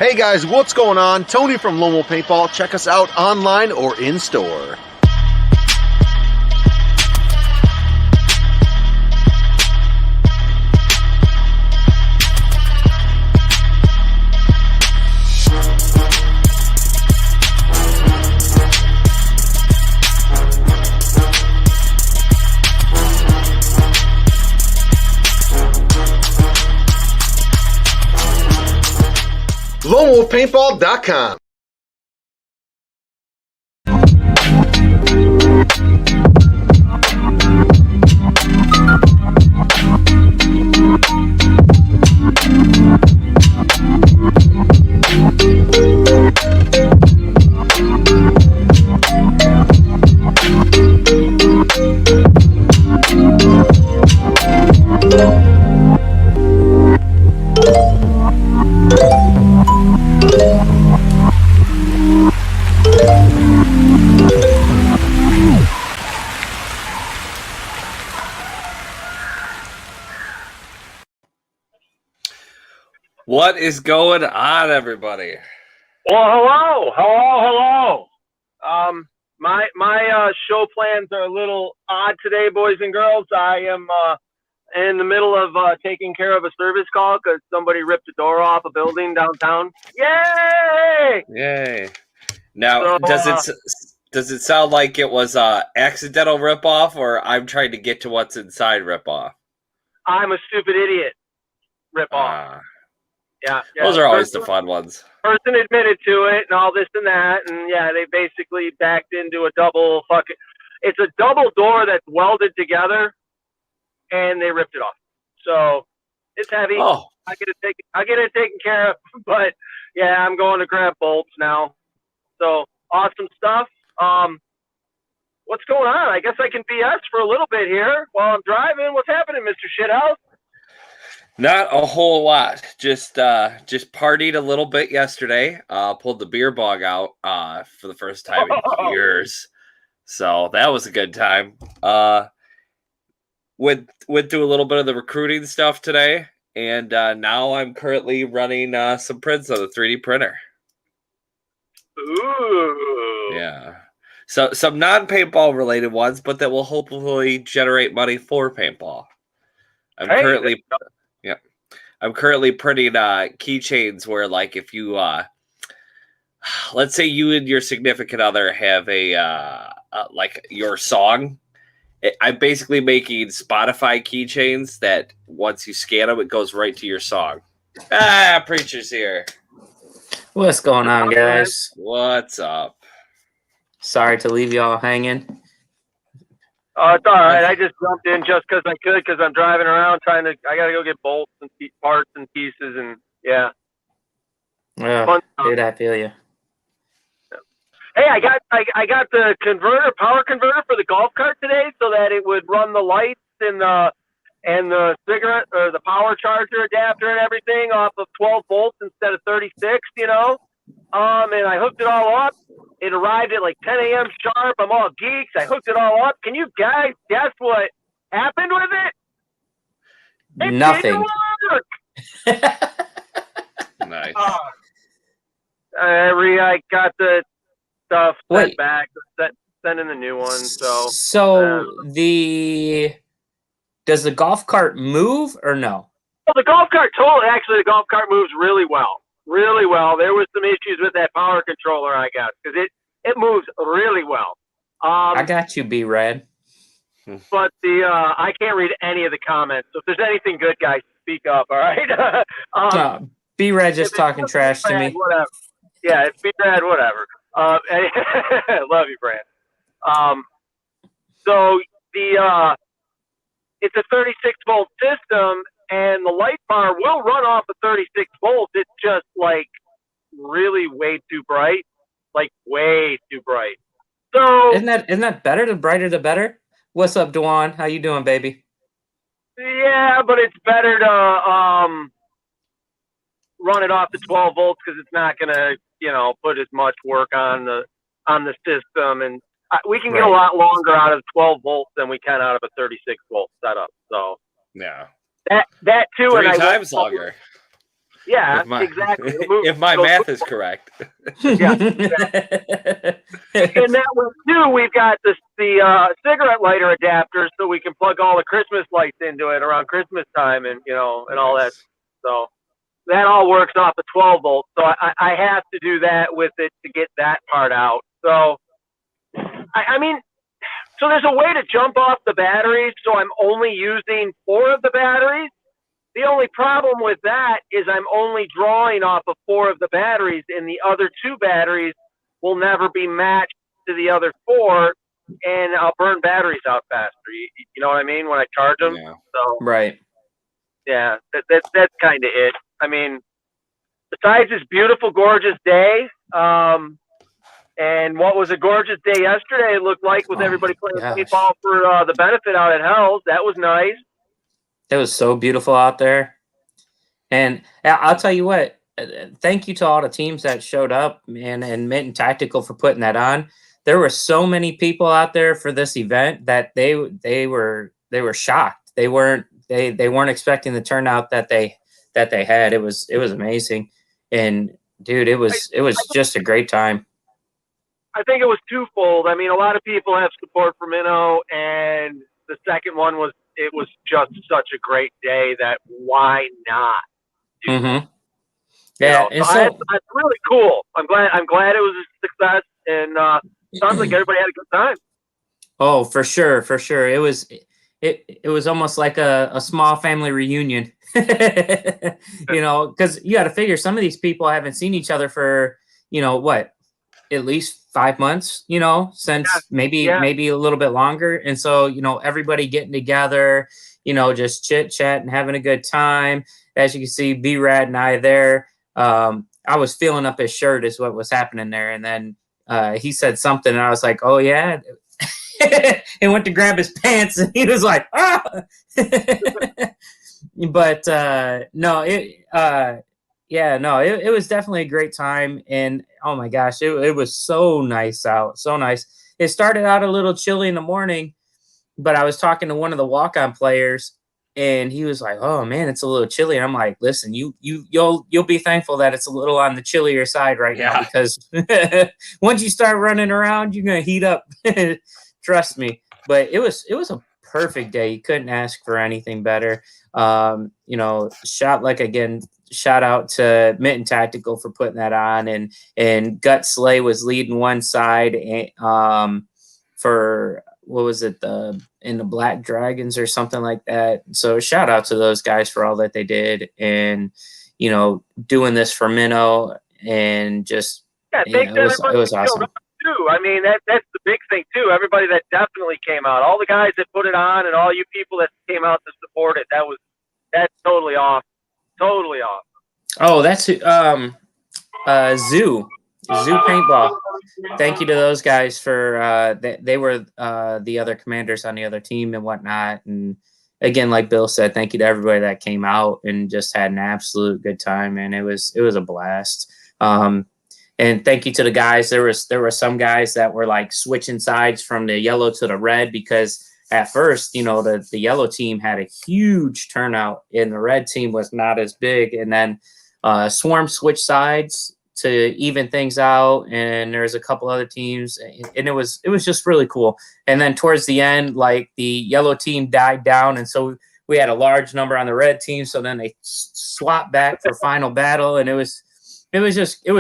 Hey guys, what's going on? Tony from Lone Wolf Paintball. Check us out online or in store. LoneWolfPaintball.com. What is going on, everybody? Well, hello. My show plans are a little odd today, boys and girls. I am in the middle of taking care of a service call because somebody ripped a door off a building downtown. Yay! Now, So, does it sound like it was a accidental ripoff, or I'm trying to get to what's inside ripoff? I'm a stupid idiot ripoff. Yeah. Those are always the fun ones. Person admitted to it and all this and that, and yeah, they basically backed into a double fucking. It's a double door that's welded together, and they ripped it off. So it's heavy. Oh, I get it taken care of. But yeah, I'm going to grab bolts now. So awesome stuff. What's going on? I guess I can BS for a little bit here while I'm driving. What's happening, Mr. Shithouse? not a whole lot. Just partied a little bit yesterday. Pulled the beer bong out for the first time in years. So that was a good time. Went through a little bit of the recruiting stuff today, and now I'm currently running some prints on the 3D printer. Ooh. Yeah. So some non-paintball related ones, but that will hopefully generate money for paintball. I'm currently printing keychains where, like, if you let's say you and your significant other have a like your song, I'm basically making Spotify keychains that once you scan them, it goes right to your song. Preacher's here. What's going on, guys? What's up? Sorry to leave y'all hanging. It's all right. I just jumped in just because I could, because I'm driving around I got to go get bolts and parts and pieces, and yeah. Well, dude, I feel you. Hey, I got the power converter for the golf cart today, so that it would run the lights and the cigarette or the power charger adapter and everything off of 12 volts instead of 36. And I hooked it all up. It arrived at like 10 a.m. sharp. I'm all geeks. I hooked it all up. Can you guys guess what happened with it? Nothing. Didn't work. Nice. I got the stuff sent Wait. back, sending the new one. So does the golf cart move or no? Well, the golf cart moves really well. Really well. There was some issues with that power controller, I guess, because it moves really well. I got you, B-Rad. But I can't read any of the comments. So if there's anything good, guys, speak up. All right. B-Rad just talking trash to me. Whatever. Yeah, it's B-Rad, whatever. Love you, Brand. So it's a 36 volt system. And the light bar will run off of 36 volts. It's just like really way too bright, like way too bright. So isn't that better? The brighter, the better. What's up, Dwan? How you doing, baby? Yeah, but it's better to run it off the 12 volts because it's not gonna, put as much work on the system, and we can get a lot longer out of 12 volts than we can out of a 36 volt setup. So yeah. That too, 3 and times longer. Yeah, If my, exactly. if my math is correct. Yeah. And that one too, we've got the cigarette lighter adapter, so we can plug all the Christmas lights into it around Christmas time, and and all that. So that all works off a 12 volt. So I have to do that with it to get that part out. So I mean, so there's a way to jump off the batteries. So I'm only using 4 of the batteries. The only problem with that is I'm only drawing off of 4 of the batteries, and the other 2 batteries will never be matched to the other 4, and I'll burn batteries out faster. You know what I mean? When I charge them. Yeah. So Right. yeah, that's kind of it. I mean, besides this beautiful, gorgeous day, and what was a gorgeous day yesterday, it looked like, with everybody playing paintball for the benefit out at Hell's. That was nice. It was so beautiful out there. And I'll tell you what, thank you to all the teams that showed up, man, and Mitten Tactical for putting that on. There were so many people out there for this event that they were shocked. They weren't expecting the turnout that they had. It was amazing. And dude, it was just a great time. I think it was twofold. I mean, a lot of people have support for Minnow, and the second one was, it was just such a great day that why not? Mm-hmm. Yeah, and so it's really cool. I'm glad it was a success, and sounds like everybody had a good time. Oh, for sure. It was almost like a small family reunion. Because you got to figure some of these people haven't seen each other for at least 5 months, since maybe a little bit longer. And so, everybody getting together, just chit chat and having a good time. As you can see, B-Rad and I there. I was feeling up his shirt is what was happening there. And then he said something and I was like, oh yeah. And went to grab his pants and he was like, ah. But no, it was definitely a great time. And oh my gosh, it was so nice out. So nice. It started out a little chilly in the morning, but I was talking to one of the walk-on players and he was like, oh man, it's a little chilly. And I'm like, listen, you'll be thankful that it's a little on the chillier side right now, because once you start running around, you're going to heat up. Trust me. But it was a perfect day. You couldn't ask for anything better. Shout out to Mitten Tactical for putting that on, and Gut Slay was leading one side for what was it, in the Black Dragons or something like that. So shout out to those guys for all that they did, and doing this for Minnow, and just it was awesome too. I mean, that's the big thing too. Everybody that definitely came out, all the guys that put it on, and all you people that came out to support it. That's totally awesome. Totally awesome. Oh, that's Zoo Paintball. Thank you to those guys for they were the other commanders on the other team and whatnot. And again, like Bill said, thank you to everybody that came out and just had an absolute good time. And it was a blast. And thank you to the guys. There were some guys that were like switching sides from the yellow to the red, because at first, the yellow team had a huge turnout and the red team was not as big. And then Swarm switched sides to even things out. And there's a couple other teams, and it was just really cool. And then towards the end, like the yellow team died down. And so we had a large number on the red team. So then they swapped back for final battle. And it was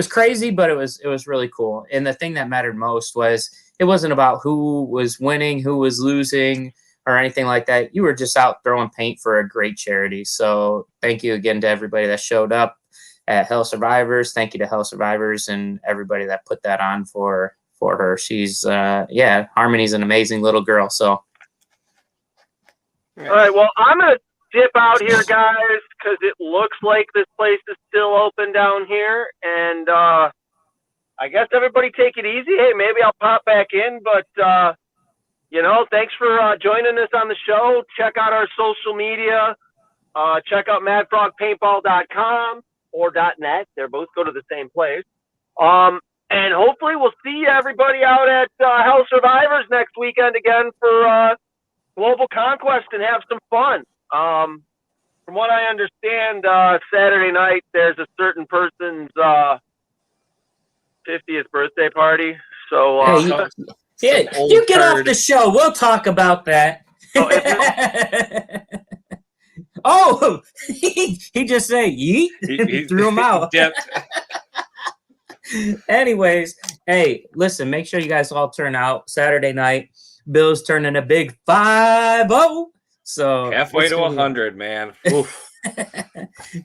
crazy, but it was really cool. And the thing that mattered most was, it wasn't about who was winning, who was losing, or anything like that. You were just out throwing paint for a great charity. So thank you again to everybody that showed up at Hell Survivors. Thank you to Hell Survivors and everybody that put that on for her. She's Harmony's an amazing little girl. So all right, well, I'm gonna dip out here, guys, because it looks like this place is still open down here, and I guess everybody take it easy. Hey, maybe I'll pop back in, but thanks for joining us on the show. Check out our social media. Check out madfrogpaintball.com or .net. They both go to the same place. And hopefully we'll see everybody out at Hell Survivors next weekend again for Global Conquest and have some fun. from what I understand, Saturday night there's a certain person's 50th birthday party. So Hey, Some yeah, old you get off turd. the show. We'll talk about that. So Oh, he just said yeet and threw him out. Dipped. Anyways, hey, listen, make sure you guys all turn out Saturday night. Bill's turning a big 5-0. So Halfway it's to gonna be- 100, man. Oof.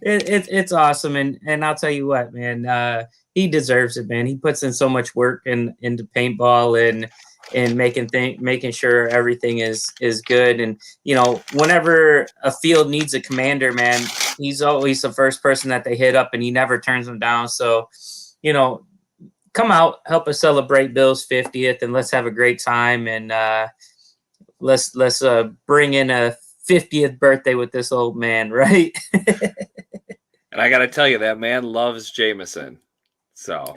it's awesome, and I'll tell you what, man, he deserves it, man. He puts in so much work into paintball and making sure everything is good. And whenever a field needs a commander, man, he's always the first person that they hit up, and he never turns them down. So come out, help us celebrate Bill's 50th, and let's have a great time, and let's bring in a 50th birthday with this old man, right? And I got to tell you, that man loves Jameson. So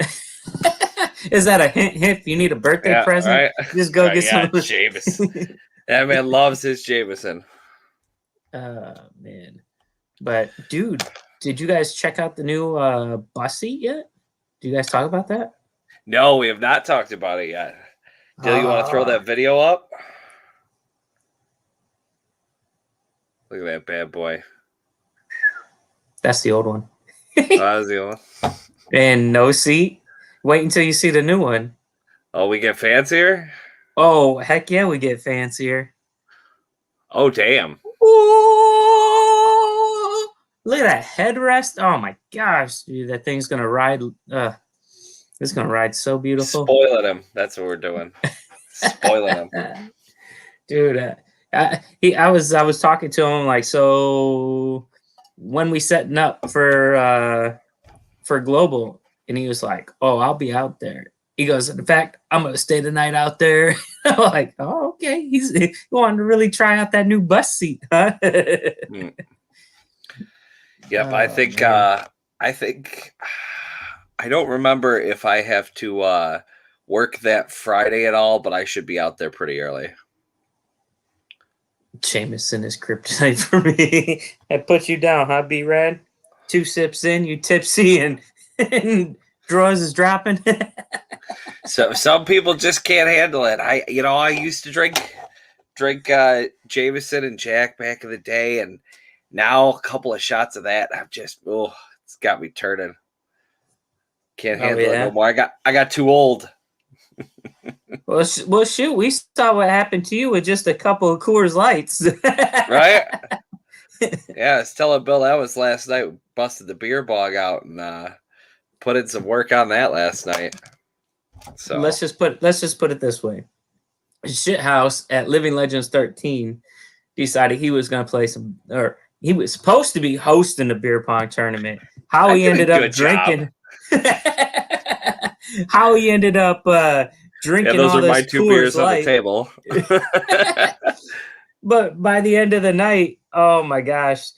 Is that a hint? If you need a birthday present, right? just go Right, get some Jameson. That man loves his Jameson. Man, but dude, did you guys check out the new bus seat yet? Do you guys talk about that? No, we have not talked about it yet. Dill, you want to throw that video up? Look at that bad boy. That's the old one. Oh, that was the old one. And no seat. Wait until you see the new one. Oh, we get fancier? Oh, heck yeah, we get fancier. Oh, damn. Ooh, look at that headrest. Oh my gosh, dude, that thing's gonna ride. It's gonna ride so beautiful. Spoiling him. That's what we're doing. Spoiling him. Dude, I was talking to him like, so when we setting up for global, and he was like, oh, I'll be out there. He goes, in fact, I'm gonna stay the night out there. I'm like, oh, okay. He wanted to really try out that new bus seat, huh? Yep, Oh, I think man. I don't remember if I have to work that Friday at all, but I should be out there pretty early. Jameson is kryptonite for me. I put you down, huh, B-Rad? 2 sips in, you tipsy, and drawers is dropping. So some people just can't handle it. I used to drink Jameson and Jack back in the day, and now a couple of shots of that, it's got me turning. Can't handle it no more. I got too old. Well, shoot, we saw what happened to you with just a couple of Coors Lights. Right? Yeah, I was telling Bill that was last night. We busted the beer bog out and put in some work on that last night. So let's just put it this way. Shithouse at Living Legends 13 decided he was going to play some, or he was supposed to be hosting the beer pong tournament. How he ended up drinking. How he ended up drinking those all are this my two Coors beers on Light. the table. But by the end of the night, oh my gosh,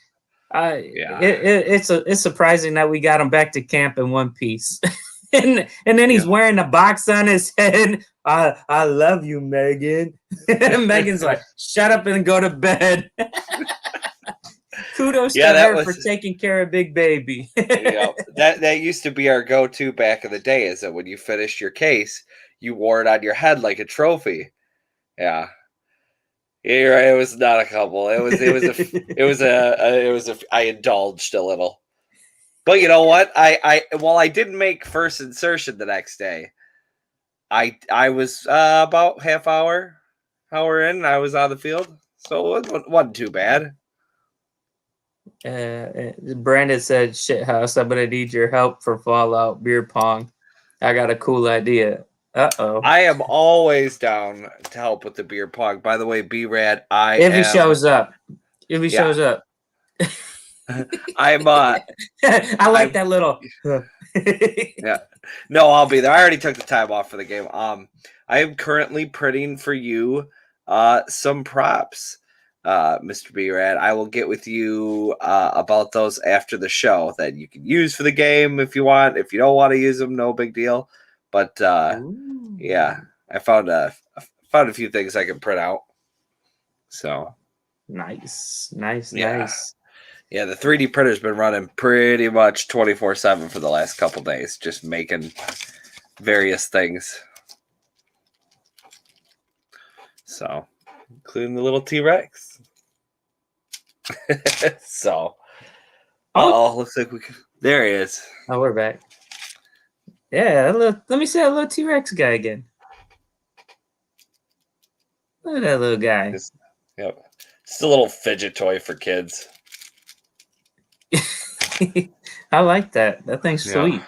it's surprising that we got him back to camp in one piece, and then he's wearing a box on his head. I love you, Megan. Megan's like, shut up and go to bed. Kudos to her for taking care of Big Baby. That used to be our go-to back in the day, is that when you finished your case, you wore it on your head like a trophy. Yeah. It was not a couple. I indulged a little. But you know what? While I didn't make first insertion the next day, I was about half hour in, I was on the field. So it wasn't too bad. Brandon said, "Shithouse, I'm gonna need your help for Fallout beer pong. I got a cool idea." Uh-oh. I am always down to help with the beer pong. By the way, B-Rad, he shows up. If he shows up. I'm I like that little yeah. No, I'll be there. I already took the time off for the game. I am currently printing for you some props. Mr. B-Rad, I will get with you about those after the show that you can use for the game if you want. If you don't want to use them, no big deal. But yeah, I found a few things I can print out. So nice. Yeah, the 3D printer's been running pretty much 24/7 for the last couple days, just making various things. So, including the little T-Rex. So, looks like we can. There he is. Oh, we're back. Yeah, let me see that little T-Rex guy again. Look at that little guy. Yep. It's a little fidget toy for kids. I like that. That thing's Yeah. sweet.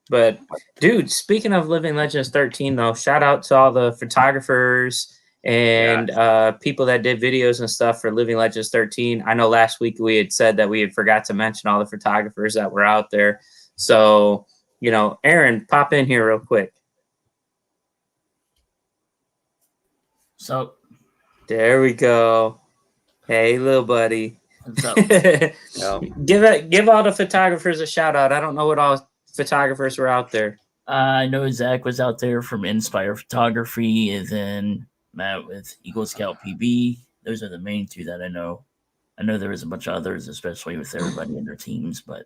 But, dude, speaking of Living Legends 13, though, shout out to all the photographers and people that did videos and stuff for Living Legends 13. I know last week we had said that we had forgot to mention all the photographers that were out there. So, you know, Aaron, pop in here real quick. So, There we go. Hey, little buddy. what's up? Give all the photographers a shout out. I don't know what all photographers were out there. I know Zach was out there from Inspire Photography, and then Matt with Eagle Scout PB. Those are the main two that I know. I know there was a bunch of others, especially with everybody in their teams, but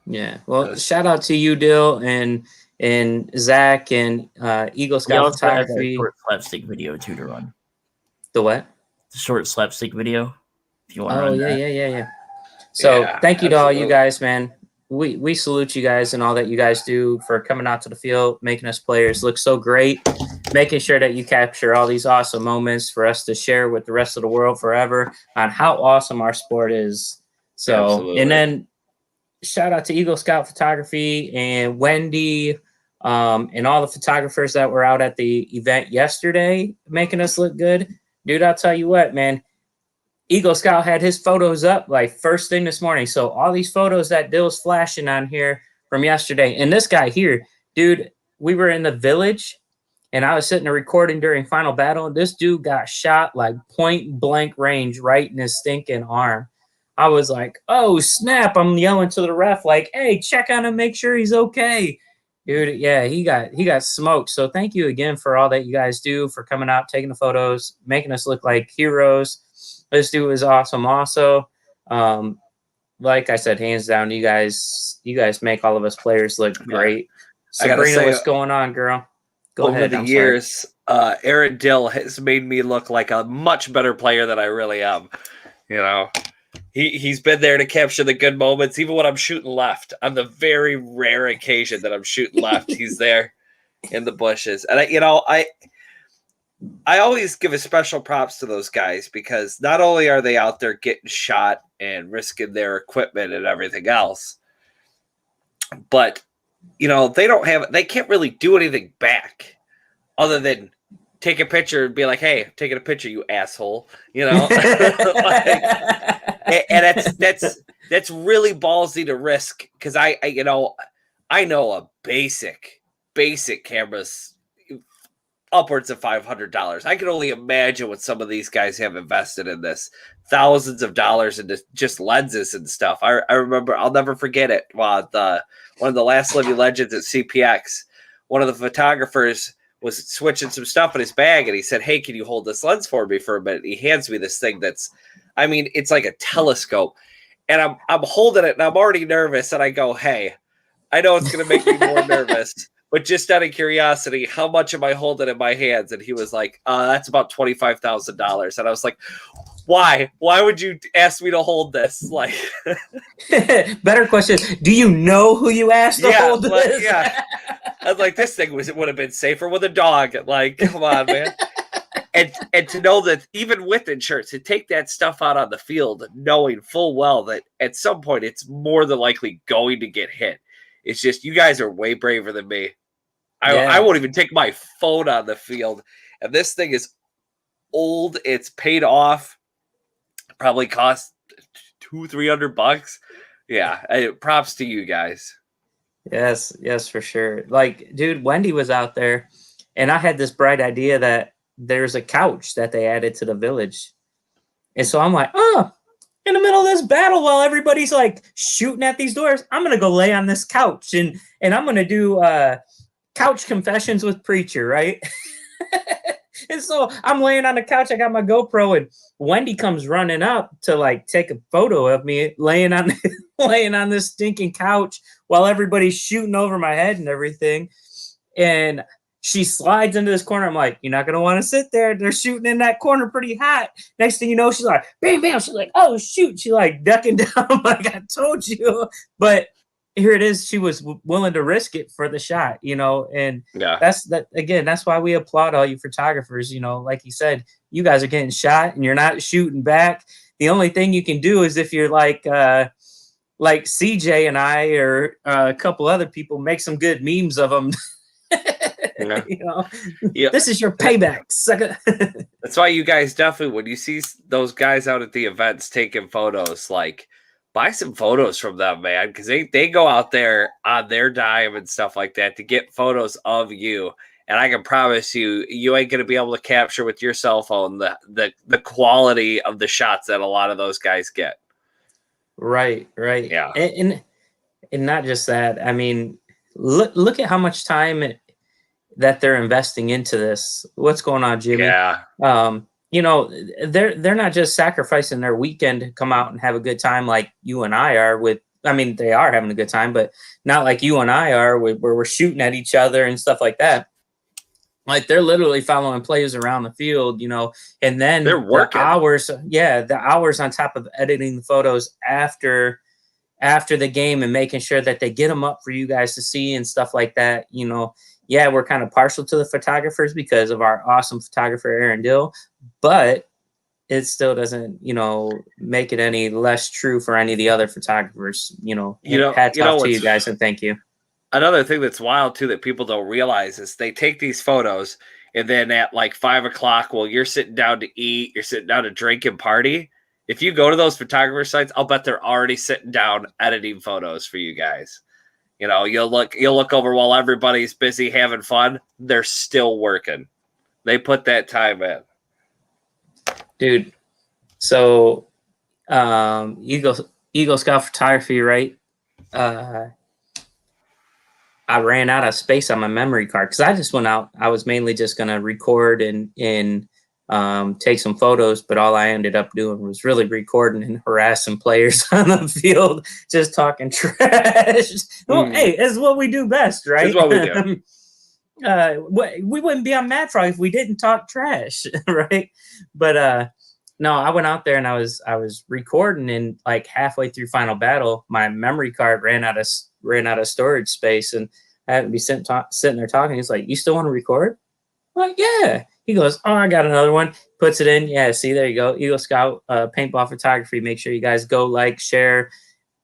Yeah. Well, shout out to you, Dill, and Zach and Eagle we Scout also have a Photography. short slapstick video too to run. The what? The short slapstick video, if you want to Oh, run yeah, that. yeah. So Yeah, thank you to all you absolutely. guys, man. We salute you guys and all that you guys do for coming out to the field, making us players look so great, making sure that you capture all these awesome moments for us to share with the rest of the world forever on how awesome our sport is. So, Absolutely. and then shout out to Eagle Scout Photography and Wendy and all the photographers that were out at the event yesterday making us look good. Dude, I'll tell you what, man. Eagle Scout had his photos up like first thing this morning. So all these photos that Dill's flashing on here from yesterday. And this guy here, dude, we were in the village and I was sitting there recording during final battle. And this dude got shot like point blank range right in his stinking arm. I was like, oh, snap. I'm yelling to the ref like, hey, check on him, make sure he's okay. Dude, yeah, he got smoked. So thank you again for all that you guys do, for coming out, taking the photos, making us look like heroes. This dude is awesome also. Like I said, hands down, you guys make all of us players look great. I gotta Sabrina, say, what's going on, girl? Go over ahead. the I'm sorry. years, Aaron Dill has made me look like a much better player than I really am. You know, he's been there to capture the good moments, even when I'm shooting left. On the very rare occasion that I'm shooting left, he's there in the bushes. And I always give a special props to those guys, because not only are they out there getting shot and risking their equipment and everything else, but you know, they can't really do anything back other than take a picture and be like, hey, I'm taking a picture, you asshole. You know? and that's really ballsy to risk, because I know a basic camera's upwards of $500. I can only imagine what some of these guys have invested in this. Thousands of dollars into just lenses and stuff. I remember, I'll never forget it. One of the last Living Legends at CPX, one of the photographers was switching some stuff in his bag, and he said, hey, can you hold this lens for me for a minute? He hands me this thing it's like a telescope. And I'm holding it, and I'm already nervous, and I go, hey, I know it's going to make me more nervous, but just out of curiosity, how much am I holding in my hands? And he was like, that's about $25,000. And I was like, why? Why would you ask me to hold this? Like, better question. Do you know who you asked to hold this? Yeah. I was like, this thing would have been safer with a dog. Like, come on, man. And to know that even with insurance, to take that stuff out on the field, knowing full well that at some point it's more than likely going to get hit. It's just, you guys are way braver than me. I won't even take my phone on the field. And this thing is old. It's paid off. Probably cost $200-$300. Yeah. Props to you guys. Yes, for sure. Like, dude, Wendy was out there, and I had this bright idea that there's a couch that they added to the village. And so I'm like, in the middle of this battle while everybody's like shooting at these doors, I'm going to go lay on this couch and I'm going to do couch confessions with Preacher, right? And so I'm laying on the couch. I got my GoPro, and Wendy comes running up to like take a photo of me laying on laying on this stinking couch while everybody's shooting over my head and everything. And she slides into this corner. I'm like, you're not gonna want to sit there. They're shooting in that corner pretty hot. Next thing you know, she's like, bam, bam. She's like, oh shoot. She like ducking down. I'm like, I told you. But here it is. She was willing to risk it for the shot, you know. And Yeah. that's why we applaud all you photographers. You know, like you said, you guys are getting shot and you're not shooting back. The only thing you can do is if you're like CJ and I or a couple other people, make some good memes of them. Yeah. You know, Yeah. this is your payback, sucker. That's why you guys definitely, when you see those guys out at the events taking photos, like buy some photos from them, man, because they go out there on their dime and stuff like that to get photos of you. And I can promise you, you ain't gonna be able to capture with your cell phone the quality of the shots that a lot of those guys get. Right. Yeah. And not just that. I mean, look at how much time that they're investing into this. What's going on, Jimmy? Yeah. You know, they're not just sacrificing their weekend to come out and have a good time like you and I are with. I mean, they are having a good time, but not like you and I are where we're shooting at each other and stuff like that. Like they're literally following plays around the field, you know, and then They're working. the hours on top of editing the photos after the game and making sure that they get them up for you guys to see and stuff like that. You know, yeah, we're kind of partial to the photographers because of our awesome photographer, Aaron Dill, but it still doesn't, you know, make it any less true for any of the other photographers. You know, hats off to you guys and thank you. Another thing that's wild too that people don't realize is they take these photos and then at like 5 o'clock, while you're sitting down to eat, you're sitting down to drink and party. If you go to those photographer sites, I'll bet they're already sitting down editing photos for you guys. You know, you'll look over while everybody's busy having fun. They're still working. They put that time in. Dude. So Eagle Scout Photography, right? I ran out of space on my memory card because I just went out. I was mainly just going to record and take some photos, but all I ended up doing was really recording and harassing players on the field, just talking trash. Well, hey, it's what we do best, right? It's what we do. We wouldn't be on Mad Frog if we didn't talk trash, right? But no, I went out there and I was recording, and like halfway through Final Battle, my memory card ran out of storage space, and I had to be sitting there talking. He's like, "You still want to record?" I'm like, "Yeah." He goes, "Oh, I got another one." Puts it in. Yeah, see, there you go. Eagle Scout paintball photography. Make sure you guys go like, share,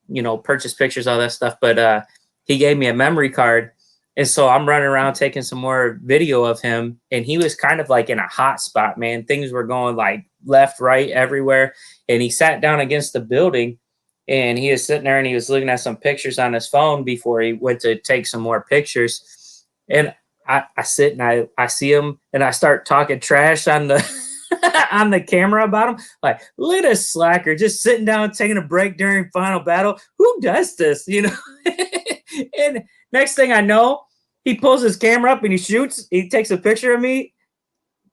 you know, purchase pictures, all that stuff. But he gave me a memory card. And so I'm running around taking some more video of him. And he was kind of like in a hot spot, man. Things were going like left, right, everywhere. And he sat down against the building and he was sitting there and he was looking at some pictures on his phone before he went to take some more pictures. And I sit and I see him and I start talking trash on the on the camera about him. Like, look at this slacker just sitting down, taking a break during Final Battle. Who does this? You know? And next thing I know, he pulls his camera up and he shoots. He takes a picture of me,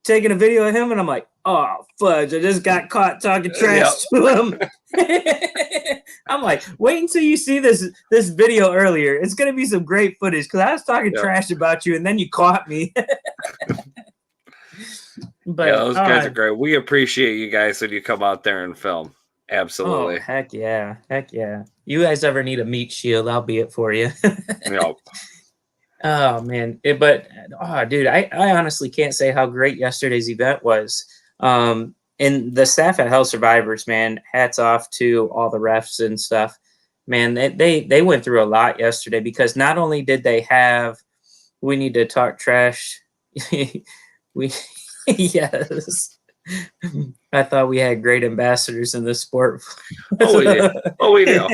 taking a video of him, and I'm like, oh, fudge, I just got caught talking trash to him. I'm like, wait until you see this video earlier. It's going to be some great footage because I was talking trash about you, and then you caught me. But yeah, those guys are great. We appreciate you guys when you come out there and film. Absolutely. Oh, heck yeah. Heck yeah. You guys ever need a meat shield, I'll be it for you. Yep. Oh, man. Dude, I honestly can't say how great yesterday's event was. And the staff at Hell Survivors, man, hats off to all the refs and stuff. Man, they went through a lot yesterday because not only did they have We Need to Talk Trash. Yes. I thought we had great ambassadors in this sport. Oh, we do. We do.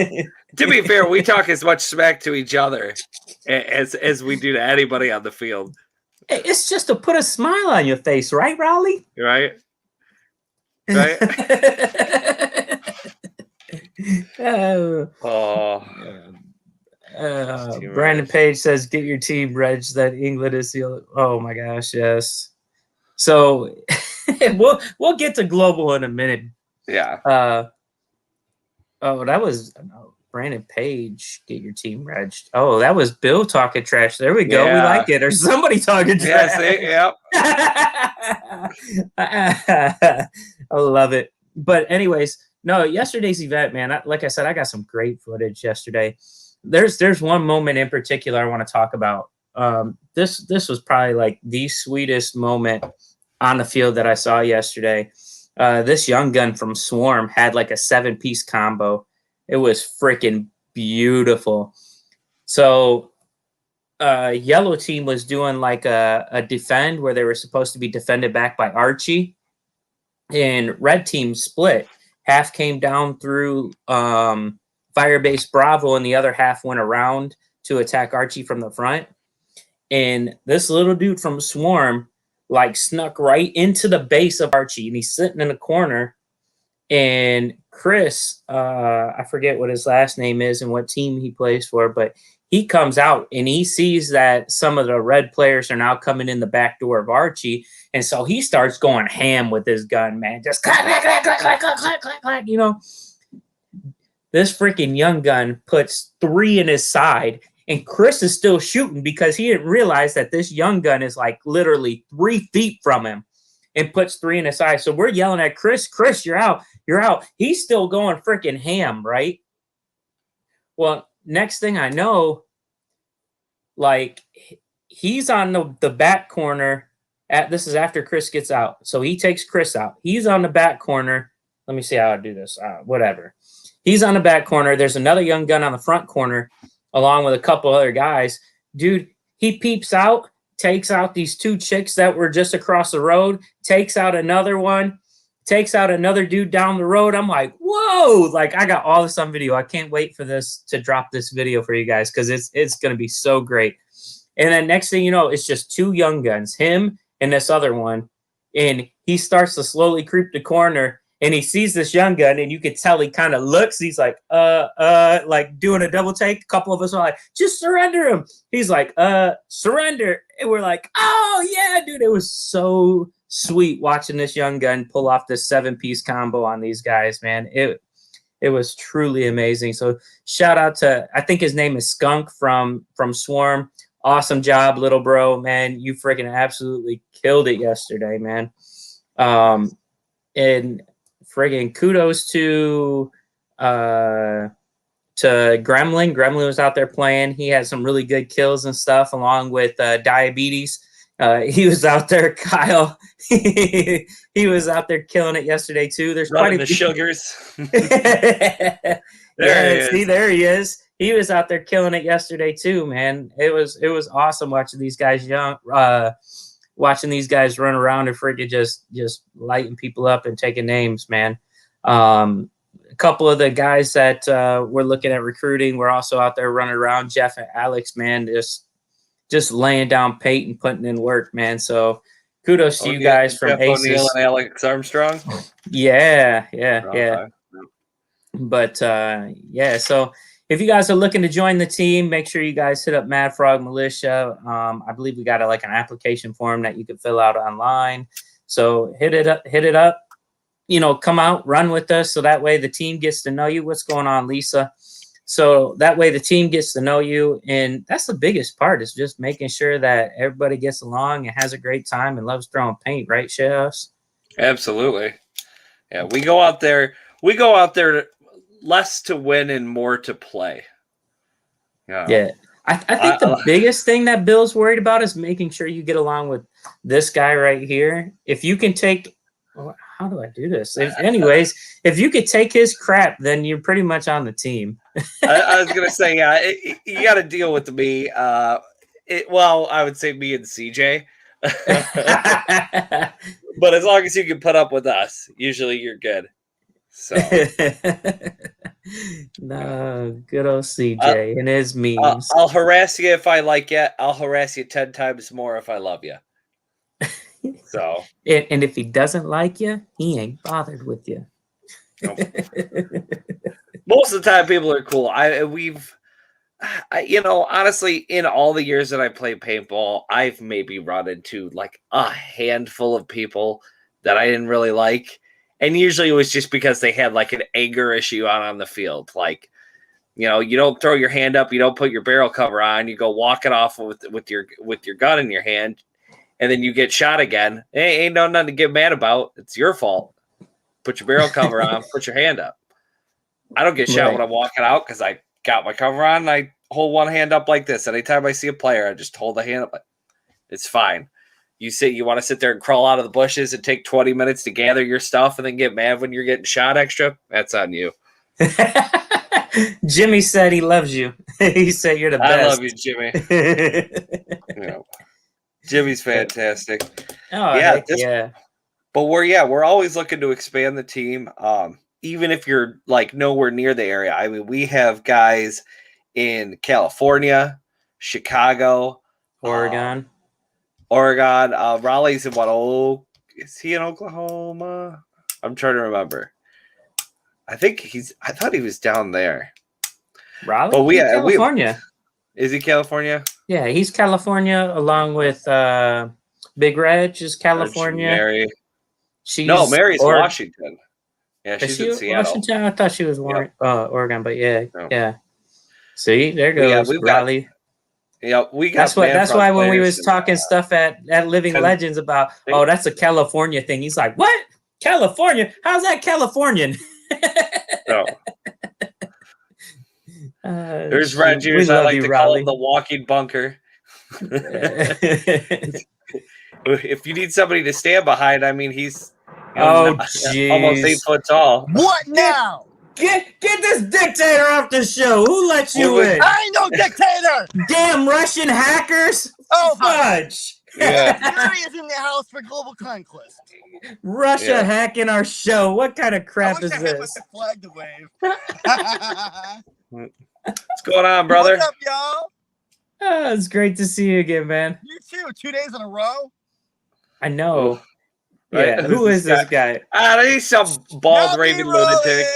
To be fair, we talk as much smack to each other as we do to anybody on the field. It's just to put a smile on your face, right, Raleigh? Right? Brandon Page says, "Get your team, Reg. That England is the." Oh my gosh, yes. So we'll get to global in a minute. Yeah. Oh, that was Brandon Page. Get your team regged. Oh, that was Bill talking trash. There we go. We Yeah. like it. Or somebody talking trash. Yes. Yep. I love it. But anyways, no, yesterday's event, man. Like I said, I got some great footage yesterday. There's one moment in particular I want to talk about. This was probably like the sweetest moment on the field that I saw yesterday. This young gun from Swarm had like a 7-piece combo. It was freaking beautiful. So yellow team was doing like a defend where they were supposed to be defended back by Archie, and red team split. Half came down through Firebase Bravo, and the other half went around to attack Archie from the front. And this little dude from Swarm like snuck right into the base of Archie, and he's sitting in the corner. And Chris, I forget what his last name is and what team he plays for, but he comes out and he sees that some of the red players are now coming in the back door of Archie. And so he starts going ham with his gun, man. Just clack, clack, clack, clack, clack, clack, clack, clack, clack, you know. This freaking young gun puts 3 in his side, and Chris is still shooting because he didn't realize that this young gun is like literally 3 feet from him, and puts 3 in his side. So we're yelling at Chris, you're out. You're out. He's still going freaking ham, right? Well, next thing I know, like he's on the back corner. This is after Chris gets out. So he takes Chris out. He's on the back corner. Let me see how I do this. Whatever. He's on the back corner. There's another young gun on the front corner along with a couple other guys. Dude, he peeps out, takes out these 2 chicks that were just across the road, takes out another one, takes out another dude down the road. I'm like, whoa, like I got all this on video. I can't wait for this to drop this video for you guys because it's going to be so great. And then next thing you know, it's just 2 young guns, him and this other one. And he starts to slowly creep the corner, and he sees this young gun, and you could tell he kind of looks. He's like, like doing a double take. A couple of us are like, just surrender him. He's like, surrender. And we're like, oh yeah, dude. It was so sweet watching this young gun pull off this 7-piece combo on these guys, man. It was truly amazing. So shout out to, I think his name is Skunk from Swarm. Awesome job, little bro, man. You freaking absolutely killed it yesterday, man. And friggin' kudos to Gremlin. Gremlin was out there playing. He had some really good kills and stuff, along with Diabetes. He was out there, Kyle. He was out there killing it yesterday too. There's Running quite the sugars. There he is. He was out there killing it yesterday too, man. It was awesome watching these guys watching these guys run around and freaking just lighting people up and taking names, man. A couple of the guys that we're looking at recruiting were also out there running around. Jeff and Alex, man, just laying down paint and putting in work, man. So kudos to you guys from Jeff Aces. O'Neill and Alex Armstrong. Yeah. Okay. But yeah, so if you guys are looking to join the team, make sure you guys hit up Mad Frog Militia. I believe we got an application form that you can fill out online. So hit it up. You know, come out, run with us, so that way the team gets to know you. What's going on, Lisa? So that way the team gets to know you, and that's the biggest part, is just making sure that everybody gets along and has a great time and loves throwing paint, right, Shayos? Absolutely. Yeah, we go out there less to win and more to play. Yeah. I think the biggest thing that Bill's worried about is making sure you get along with this guy right here. If you can take, how do I do this? If you could take his crap, then you're pretty much on the team. I was gonna say, yeah, you got to deal with me. I would say me and CJ. But as long as you can put up with us, usually you're good. So no, good old CJ and his memes. I'll harass you if I like you. I'll harass you 10 times more if I love you. So and if he doesn't like you, he ain't bothered with you. Nope. Most of the time, people are cool. honestly, in all the years that I played paintball, I've maybe run into like a handful of people that I didn't really like. And usually it was just because they had like an anger issue on the field. Like, you don't throw your hand up, you don't put your barrel cover on, you go walk it off with your gun in your hand, and then you get shot again. Ain't nothing to get mad about. It's your fault. Put your barrel cover on, put your hand up. I don't get shot when I'm walking out because I got my cover on and I hold one hand up like this. Anytime I see a player, I just hold the hand up. It's fine. You want to sit there and crawl out of the bushes and take 20 minutes to gather your stuff and then get mad when you're getting shot extra? That's on you. Jimmy said he loves you. He said you're the best. I love you, Jimmy. Jimmy's fantastic. Yeah. But we're always looking to expand the team. Even if you're like nowhere near the area. I mean, we have guys in California, Chicago, Oregon. Raleigh's in is he in Oklahoma? I'm trying to remember. I thought he was down there. Raleigh? But California. Is he California? Yeah, he's California along with Big Reg is California. Mary. Mary's Washington. Yeah, she's in Seattle. Washington? I thought she was Oregon, but yeah. See, there goes Raleigh. We got. That's why when we was talking stuff at Living Legends about, that's a California thing. He's like, what? California? How's that Californian? No. There's Rogers. I like to call him the walking bunker. If you need somebody to stand behind, I mean, he's almost 8 foot tall. What now? Get this dictator off the show. Who let you in? I ain't no dictator. Damn Russian hackers. Oh, fudge. Yeah. Fury is in the house for global conquest. Russia hacking our show. What kind of crap is this? With the flag to wave. What's going on, brother? What's up, y'all? It's great to see you again, man. You too. 2 days in a row. I know. Right? Yeah. Who is this guy? He's some bald raving lunatic.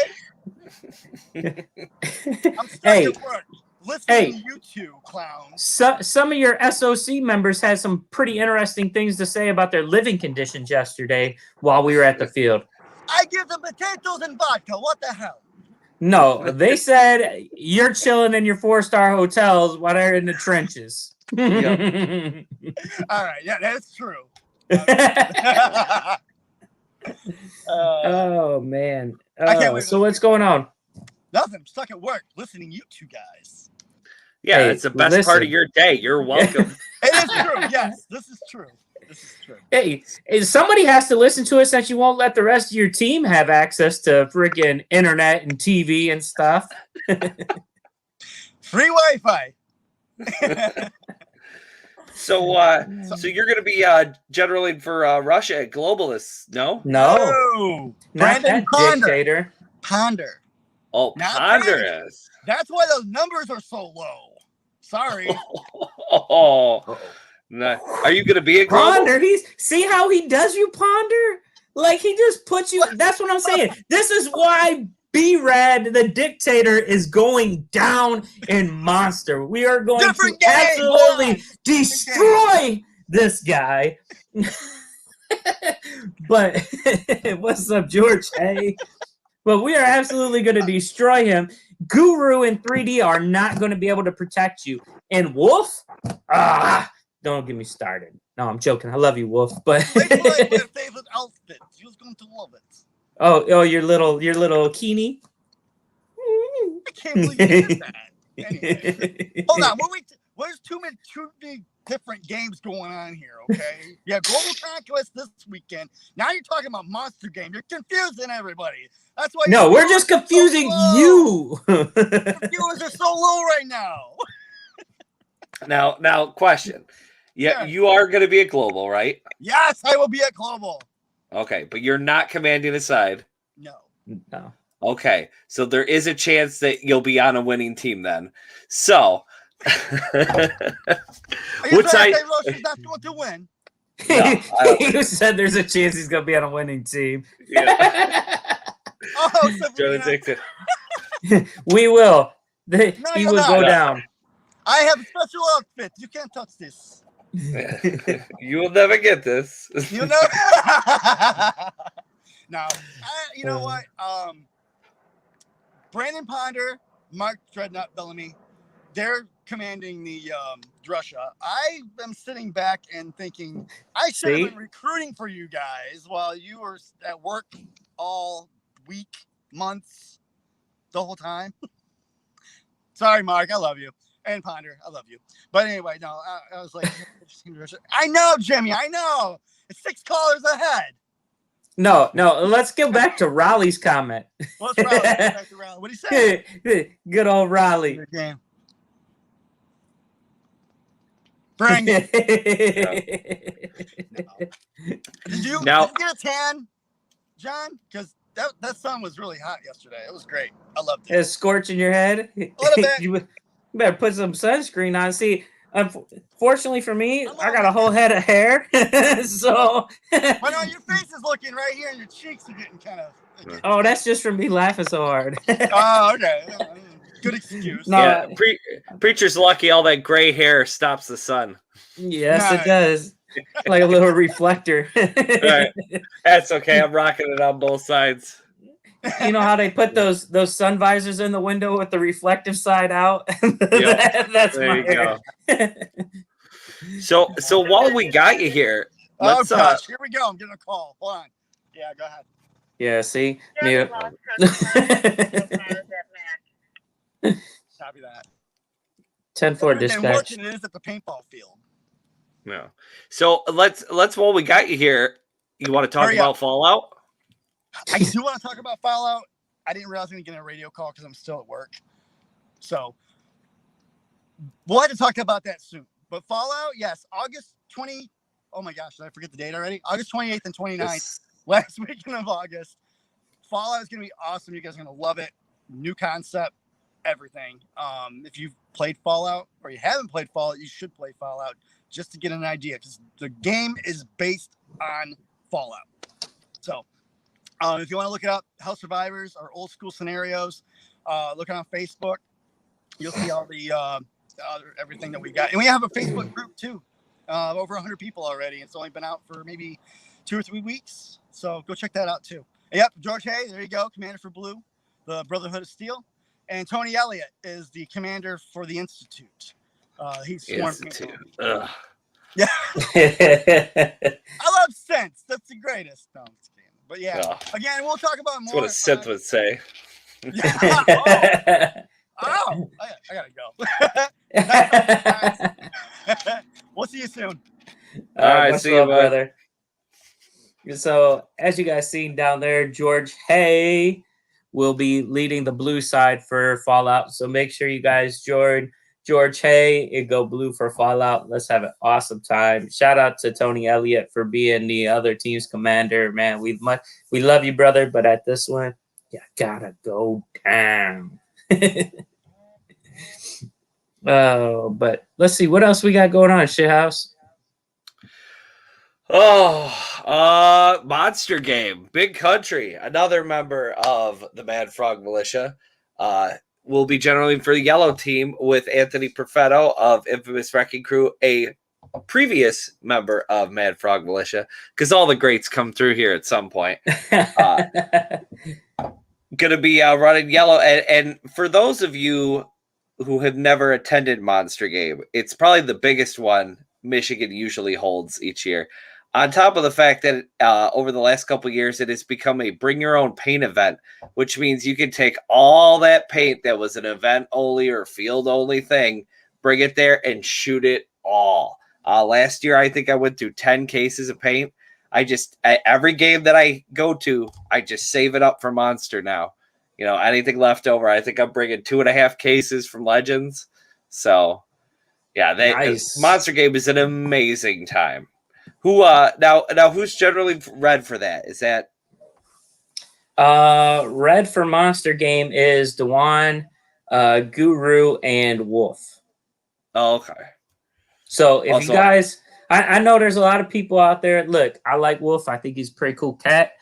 I'm stuck at work. Listening to you two clowns. Some of your SOC members had some pretty interesting things to say about their living conditions yesterday while we were at the field. I give them potatoes and vodka. What the hell? No, they said you're chilling in your 4-star hotels while they're in the trenches. All right, yeah, that's true. Oh man! So what's going on? Nothing. I'm stuck at work listening to you two guys. Yeah, it's the best part of your day. You're welcome. It is true. Yes, this is true. Hey, somebody has to listen to it since you won't let the rest of your team have access to freaking internet and TV and stuff. Free Wi-Fi. So you're going to be generaling for Russia at Globalists, no? No. Not that dictator. Ponder. Oh, Ponder is. That's why those numbers are so low. Sorry. No. Are you going to be a Global? Ponder? See how he does you, Ponder? Like he just puts you. That's what I'm saying. This is why B-Rad, the dictator, is going down in Monster. We are going to absolutely destroy this guy. But what's up, George? Hey. But we are absolutely going to destroy him. Guru and 3D are not going to be able to protect you. And Wolf? Don't get me started. No, I'm joking. I love you, Wolf. But wait till I wear favorite outfit. You're going to love it. Oh, your little Keenie. I can't believe you did that. Anyway. Hold on. There's too many different games going on here, okay? Yeah, Global Conquest this weekend. Now you're talking about Monster Game. You're confusing everybody. That's why. No, we're just confusing you. Viewers are so low right now. Now, question. Yeah, you are going to be at Global, right? Yes, I will be at Global. Okay, but you're not commanding a side. No. Okay, so there is a chance that you'll be on a winning team then. So, which side? Russia's not going to win. No, you said there's a chance he's going to be on a winning team. Yeah. Oh, Joe addicted. We will. He will go down. I have a special outfit. You can't touch this. You will never get this. You know. Now, you know what? Brandon Ponder, Mark Dreadnought Bellamy, they're commanding the Russia. I am sitting back and thinking I should have been recruiting for you guys while you were at work all week, months, the whole time. Sorry, Mark, I love you. And Ponder, I love you. But anyway, no, I was like, I know, Jimmy, I know. It's 6 callers ahead. No, let's get back to Raleigh's comment. What's Raleigh? Back to Raleigh. What do you say? Good old Raleigh. Good game. Bring it. Did you get a tan, John? Because that sun was really hot yesterday. It was great. I loved it. It's scorching your head. A little bit. You better put some sunscreen on. See, unfortunately for me, I got a whole head of hair. So. But no, your face is looking right here, and your cheeks are getting kind of. Oh, that's just from me laughing so hard. Oh, okay. Good excuse. No, Yeah, preacher's lucky all that gray hair stops the sun. Yes, Nice. it does. Like a little reflector. Right. That's okay. I'm rocking it on both sides. You know how they put those sun visors in the window with the reflective side out? That's There my you hair. go. So while we got you here, Oh let's gosh, here we go. I'm getting a call. Hold on. Yeah, go ahead. Yeah, see? Copy that. 10-4 And dispatch. working it is at the paintball field. no. So let's while we got you here, you want to talk Hurry about up. Fallout? I do want to talk about Fallout. I didn't realize I was going to get a radio call because I'm still at work. So we'll have to talk about that soon. But Fallout, yes, August 20. Oh my gosh, did I forget the date already? August 28th and 29th, last weekend of August. Fallout is going to be awesome. You guys are going to love it. New concept, everything. If you've played Fallout or you haven't played Fallout, you should play Fallout just to get an idea because the game is based on Fallout. So if you want to look it up, Hell Survivors or old school scenarios, look on Facebook. You'll see all the everything that we got. And we have a Facebook group too. Over 100 people already. It's only been out for maybe 2 or 3 weeks. So go check that out too. Yep, George Hay, there you go, Commander for Blue, the Brotherhood of Steel. And Tony Elliott is the commander for the Institute. He's sworn. Ugh. Yeah. I love Sense. That's the greatest. No, I'm just kidding. But yeah, Ugh. Again, we'll talk about That's more. what a synth would say. Oh, I gotta go. We'll see you soon. All right, much see you, love, bud. brother. So, as you guys seen down there, George Hay will be leading the blue side for Fallout. So make sure you guys join George Hay and go blue for Fallout. Let's have an awesome time. Shout out to Tony Elliott for being the other team's commander. Man, we love you, brother, but at this one, you gotta go down. Oh, but let's see what else we got going on, Shithouse. Oh, Monster Game, Big Country, another member of the Mad Frog Militia, will be generally for the yellow team with Anthony Perfetto of Infamous Wrecking Crew, a previous member of Mad Frog Militia, because all the greats come through here at some point. Going to be running yellow, and for those of you who have never attended Monster Game, it's probably the biggest one Michigan usually holds each year. On top of the fact that over the last couple of years, it has become a bring your own paint event, which means you can take all that paint that was an event only or field only thing, bring it there and shoot it all. Last year, I think I went through 10 cases of paint. Every game that I go to, I just save it up for Monster now. You know, anything left over, I think I'm bringing 2.5 cases from Legends. So, yeah, Nice. Monster Game is an amazing time. Who now who's generally red for that? Is that red for Monster Game is Dewan, Guru, and Wolf. oh, okay. So if Also- you guys, I know there's a lot of people out there. Look, I like Wolf. I think he's a pretty cool cat.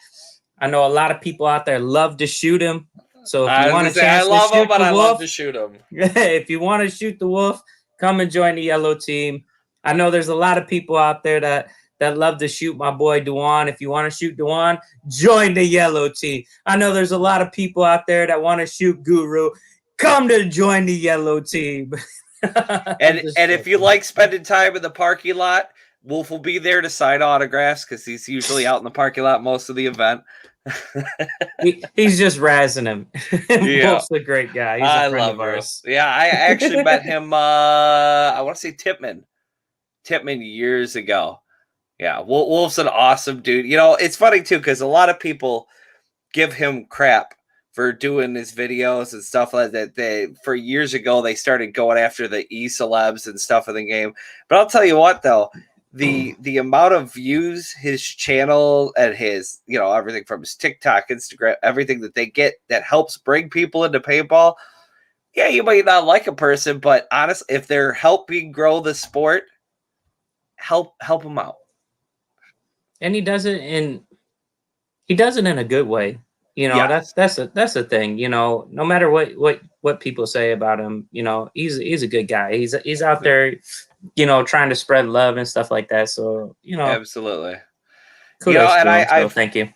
I know a lot of people out there love to shoot him. So if you want to I love him, but I love wolf, to shoot him. if you want to shoot the wolf, come and join the yellow team. I know there's a lot of people out there that love to shoot my boy Dewan. If you want to shoot Dewan, join the yellow team. I know there's a lot of people out there that want to shoot Guru. Come to join the yellow team. And if you like spending time in the parking lot, Wolf will be there to sign autographs because he's usually out in the parking lot most of the event. He's just razzing him. Yeah. Wolf's a great guy. He's a I friend love of her. ours. Yeah, I actually met him. I want to say Tipman years ago. Yeah, Wolf's an awesome dude. You know, it's funny too because a lot of people give him crap for doing his videos and stuff like that. For years ago, they started going after the e-celebs and stuff in the game. But I'll tell you what, though, the amount of views his channel and his, you know, everything from his TikTok, Instagram, everything that they get that helps bring people into paintball. Yeah, you might not like a person, but honestly, if they're helping grow the sport, help them out. And he does it in a good way. You know, Yeah. that's the thing. You know, no matter what people say about him, you know, he's a good guy. He's out there, you know, trying to spread love and stuff like that. So, you know, Absolutely. kudos You know, and to him, so I've thank you.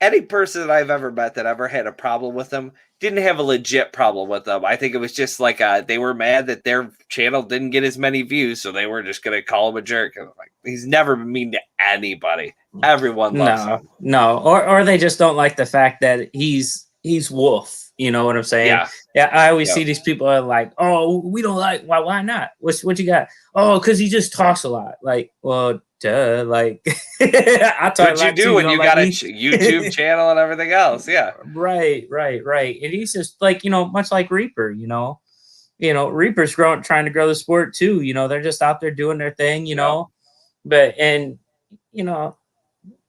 any person that I've ever met that ever had a problem with them didn't have a legit problem with them. I think it was just like they were mad that their channel didn't get as many views, so they were just going to call him a jerk. And I'm like, he's never been mean to anybody. Everyone loves him. No, or they just don't like the fact that he's Wolf. You know what I'm saying? Yeah. I always see these people are like, oh, we don't like. Why not? What you got? Oh, because he just talks a lot. Like, well, duh. Like, I talk. What you do when you got a YouTube channel and everything else? Yeah. Right. And he's just like, you know, much like Reaper. You know, Reaper's trying to grow the sport too. You know, they're just out there doing their thing. You know, and you know,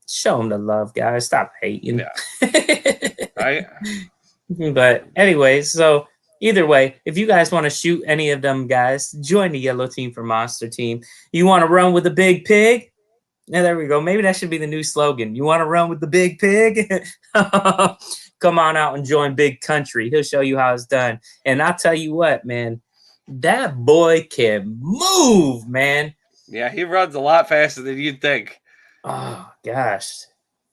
show them the love, guys. Stop hating. Yeah. Right. But anyways, so either way, if you guys want to shoot any of them guys, join the yellow team for Monster Team. You want to run with the big pig? Yeah, there we go. Maybe that should be the new slogan. You want to run with the big pig? Come on out and join Big Country. He'll show you how it's done. And I'll tell you what, man, that boy can move, man. Yeah, he runs a lot faster than you'd think. Oh, gosh.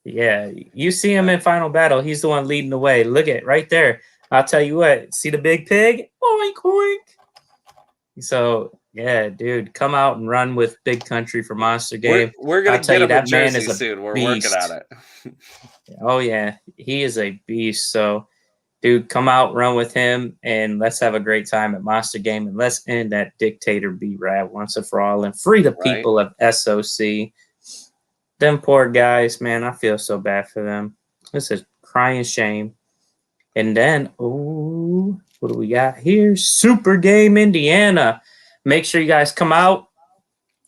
Yeah, you see him in Final Battle. He's the one leading the way. Look at right there. I'll tell you what. See the big pig? Oink, oink. So, yeah, dude, come out and run with Big Country for Monster Game. We're going to get him a jersey soon. We're beast. working on it. Oh, yeah. He is a beast. So, dude, come out, run with him, and let's have a great time at Monster Game. And let's end that dictator B-Rad once and for all and free the people of SOC. Them poor guys, man, I feel so bad for them. This is crying shame. And then, what do we got here? Super Game Indiana. Make sure you guys come out.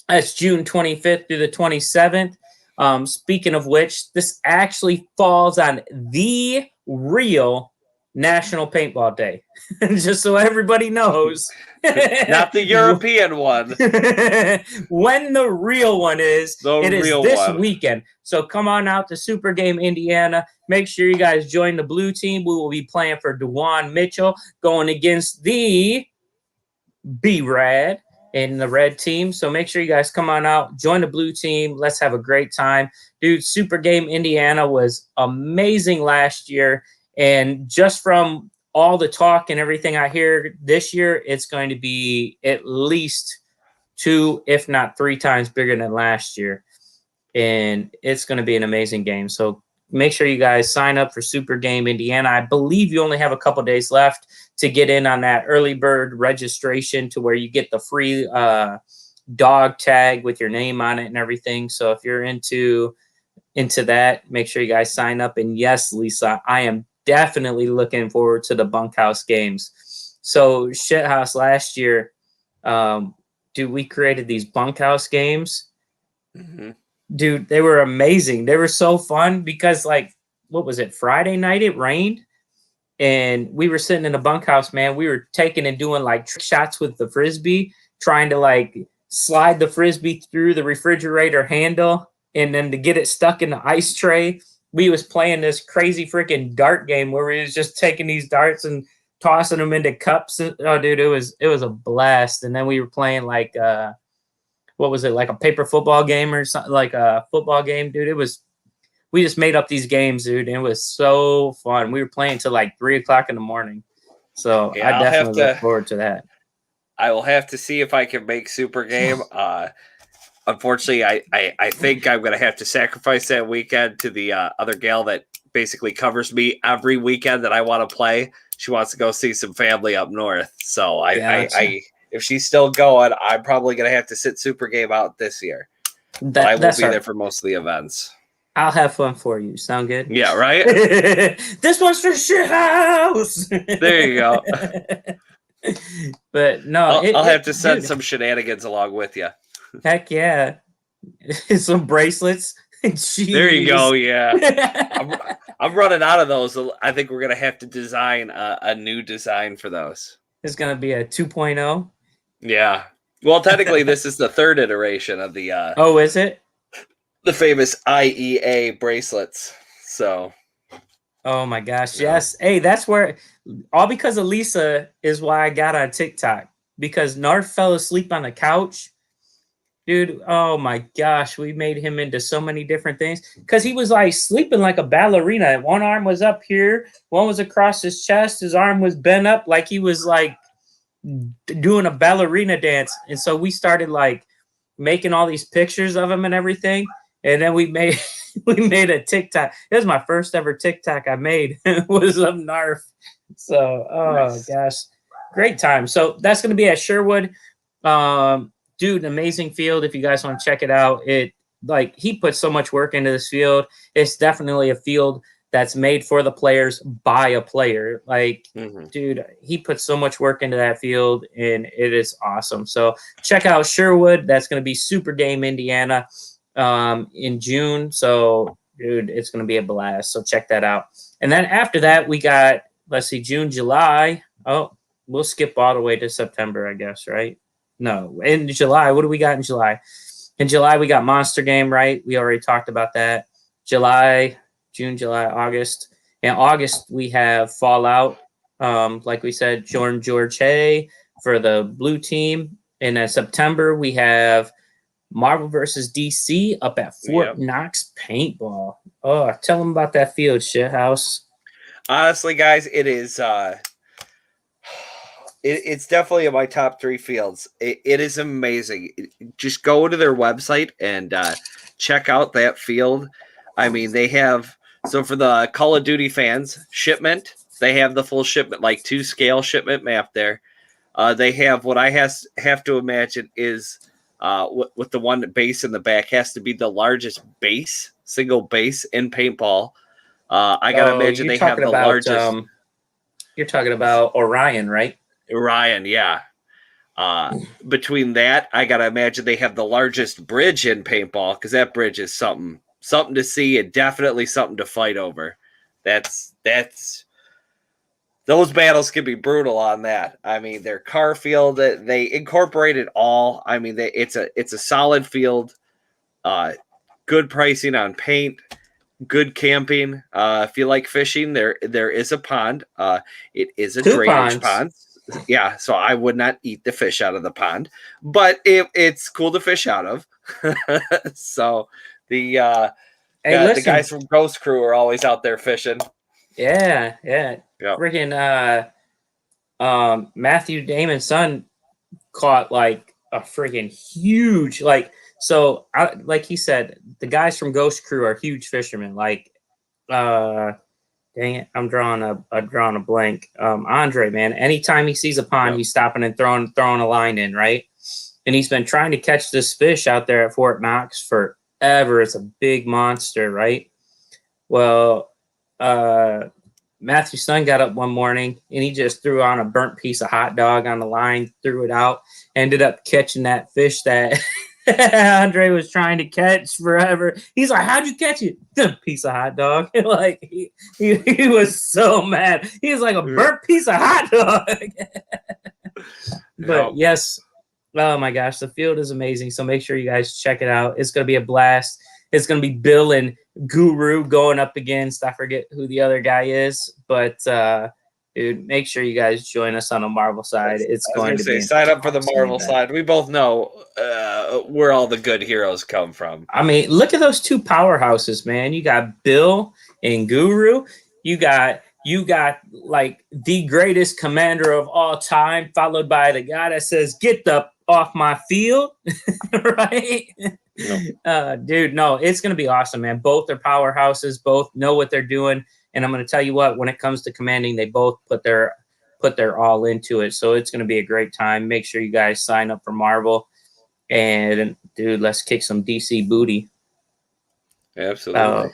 That's June 25th through the 27th. Speaking of which, this actually falls on the real National Paintball Day. Just so everybody knows. Not the European one. When the real one is, it is this one. weekend. So come on out to Super Game Indiana. Make sure you guys join the blue team. We will be playing for Dewan Mitchell going against the B-Rad in the red team. So make sure you guys come on out, join the blue team. Let's have a great time. Dude, Super Game Indiana was amazing last year. And just from all the talk and everything I hear this year, it's going to be at least 2, if not 3 times bigger than last year. And it's going to be an amazing game. So make sure you guys sign up for Super Game Indiana. I believe you only have a couple days left to get in on that early bird registration to where you get the free dog tag with your name on it and everything. So if you're into that, make sure you guys sign up. And yes, Lisa, I am definitely looking forward to the bunkhouse games. So Shithouse last year, dude, we created these bunkhouse games. Mm-hmm. Dude, they were amazing. They were so fun because, like, what was it? Friday night it rained, and we were sitting in a bunkhouse, man. We were taking and doing like trick shots with the frisbee, trying to like slide the frisbee through the refrigerator handle, and then to get it stuck in the ice tray. We was playing this crazy freaking dart game where we was just taking these darts and tossing them into cups. Oh, dude, it was a blast. And then we were playing like what was it, like a paper football game or something, like a football game, dude. We just made up these games, dude. And it was so fun. We were playing till like 3:00 in the morning. So Yeah, I definitely look forward to that. I will have to see if I can make Super Game. Unfortunately, I think I'm going to have to sacrifice that weekend to the other gal that basically covers me every weekend that I want to play. She wants to go see some family up north. So I if she's still going, I'm probably going to have to sit Super Game out this year. But I will be there for most of the events. I'll have fun for you. Sound good? Yeah, right? This one's for shit house. There you go. But no, I'll have to send some shenanigans along with you. Heck yeah. Some bracelets. Jeez. There you go. Yeah. I'm running out of those. I think we're going to have to design a new design for those. It's going to be a 2.0. Yeah. Well, technically, this is the third iteration of the. Oh, is it? The famous IEA bracelets. So. Oh my gosh. Yes. Hey, that's where all because of Lisa is why I got on TikTok, because Narf fell asleep on the couch. Dude, oh my gosh, we made him into so many different things because he was like sleeping like a ballerina. One arm was up here, one was across his chest, his arm was bent up like he was like doing a ballerina dance. And so we started like making all these pictures of him and everything. And then we made a TikTok. It was my first ever TikTok I made. It was of Narf. So, oh gosh, great time. So that's going to be at Sherwood. Dude, amazing field. If you guys want to check it out, he put so much work into this field. It's definitely a field that's made for the players by a player. Dude, he put so much work into that field, and it is awesome. So check out Sherwood. That's going to be Super Game Indiana in June. So, dude, it's going to be a blast. So check that out. And then after that, we got, let's see, June, July. Oh, we'll skip all the way to September, I guess, right? No, in July, what do we got in July? In July, we got Monster Game, right? We already talked about that. June, July, August. In August, we have Fallout. Like we said, George Hay for the blue team. And in September, we have Marvel versus DC up at Fort Knox Paintball. Oh, tell them about that field, Shithouse. Honestly, guys, it is... It's definitely in my top 3 fields. It is amazing. Just go to their website and check out that field. I mean, they have, so for the Call of Duty fans, shipment, they have the full shipment, like 2-scale shipment map there. They have what I have to imagine is with the one base in the back has to be the largest base, single base in paintball. I got to imagine they have the largest. You're talking about Orion, right? Ryan, yeah. Between that, I gotta imagine they have the largest bridge in paintball because that bridge is something to see and definitely something to fight over. That's those battles can be brutal on that. I mean, their car field, they incorporate it all. I mean, it's a solid field. Good pricing on paint. Good camping. If you like fishing, there is a pond. It is a drainage pond. Yeah, so I would not eat the fish out of the pond, but it's cool to fish out of. So the guys from Ghost Crew are always out there fishing. Yeah. Freaking Matthew Damon's son caught like a freaking huge like he said, the guys from Ghost Crew are huge fishermen. Like dang it, I'm drawing a blank. Andre, man, anytime he sees a pond, he's stopping and throwing a line in, right? And he's been trying to catch this fish out there at Fort Knox forever. It's a big monster, right? Well, Matthew's son got up one morning and he just threw on a burnt piece of hot dog on the line, threw it out, ended up catching that fish that Andre was trying to catch forever. He's like, "How'd you catch it?" Piece of hot dog. Like he was so mad. He was like a burnt piece of hot dog. But yes, oh my gosh, the field is amazing. So make sure you guys check it out. It's gonna be a blast. It's gonna be Bill and Guru going up against, I forget who the other guy is, but dude, make sure you guys join us on the Marvel side. It's I was going gonna to say, be sign up for the awesome Marvel event. side. We both know where all the good heroes come from. I mean, look at those two powerhouses, man. You got Bill and Guru. You got like the greatest commander of all time, followed by the guy that says, "Get the off my field," right? Dude, no, it's gonna be awesome, man. Both are powerhouses. Both know what they're doing, and I'm gonna tell you what. When it comes to commanding, they both put their all into it. So it's gonna be a great time. Make sure you guys sign up for Marvel. And dude, let's kick some DC booty. Absolutely.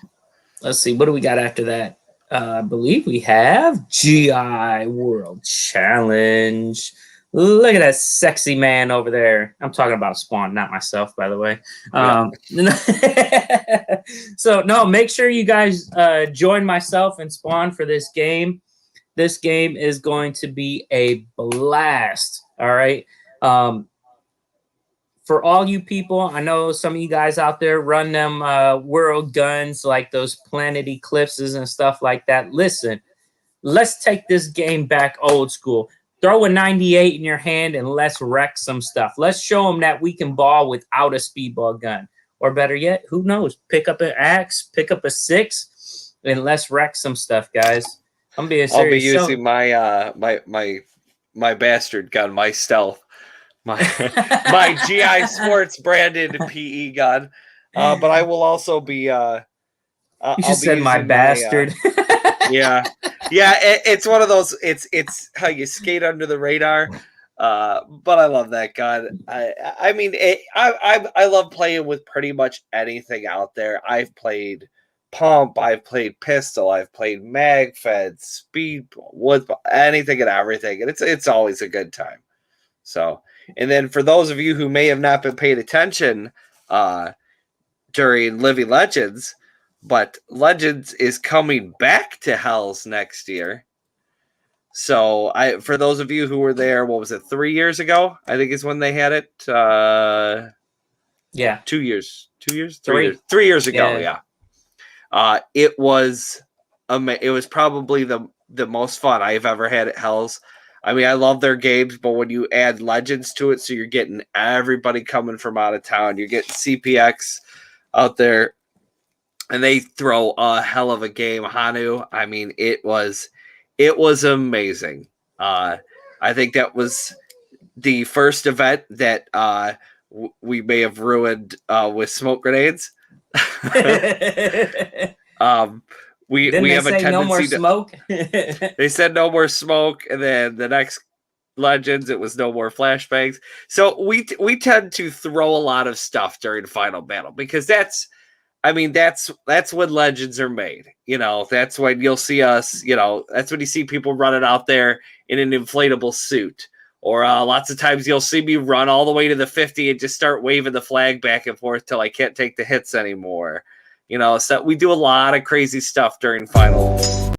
Let's see, what do we got after that? I believe we have GI World Challenge. Look at that sexy man over there. I'm talking about Spawn, not myself, by the way. So no, make sure you guys join myself and Spawn for this game. This game is going to be a blast. All right. For all you people, I know some of you guys out there run them world guns like those Planet Eclipses and stuff like that. Listen, let's take this game back old school. Throw a 98 in your hand and let's wreck some stuff. Let's show them that we can ball without a speedball gun. Or better yet, who knows? Pick up an axe, pick up a 6, and let's wreck some stuff, guys. I'm being serious. I'll be using my bastard gun, my stealth. My GI Sports branded PE gun, but I will also be. You just said my bastard. Yeah. It's one of those. It's how you skate under the radar. But I love that gun. I mean, I love playing with pretty much anything out there. I've played pump, I've played pistol, I've played mag fed, speed, wood, anything and everything, and it's always a good time. So. And then for those of you who may have not been paying attention during Living Legends, but Legends is coming back to Hells next year. So for those of you who were there, what was it, 3 years ago? I think is when they had it. Yeah. 2 years. 2 years? 3 years. 3 years ago, yeah. It was probably the most fun I've ever had at Hells. I mean, I love their games, but when you add Legends to it, so you're getting everybody coming from out of town, you're getting CPX out there, and they throw a hell of a game. Hanu, I mean, it was amazing. I think that was the first event that we may have ruined with smoke grenades. We have a tendency no more smoke. They said no more smoke, and then the next Legends it was no more flashbangs. So we tend to throw a lot of stuff during final battle because that's when Legends are made. You know, that's when you'll see us. You know, that's when you see people running out there in an inflatable suit, or lots of times you'll see me run all the way to the 50 and just start waving the flag back and forth till I can't take the hits anymore. You know, so we do a lot of crazy stuff during finals.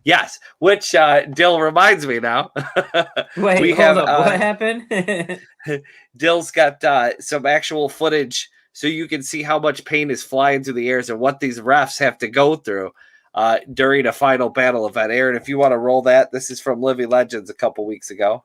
Yes, which Dill reminds me now. Wait, hold up. What happened? Dill's got some actual footage so you can see how much paint is flying through the airs and what these refs have to go through during a final battle event. Aaron, if you want to roll that, this is from Living Legends a couple weeks ago.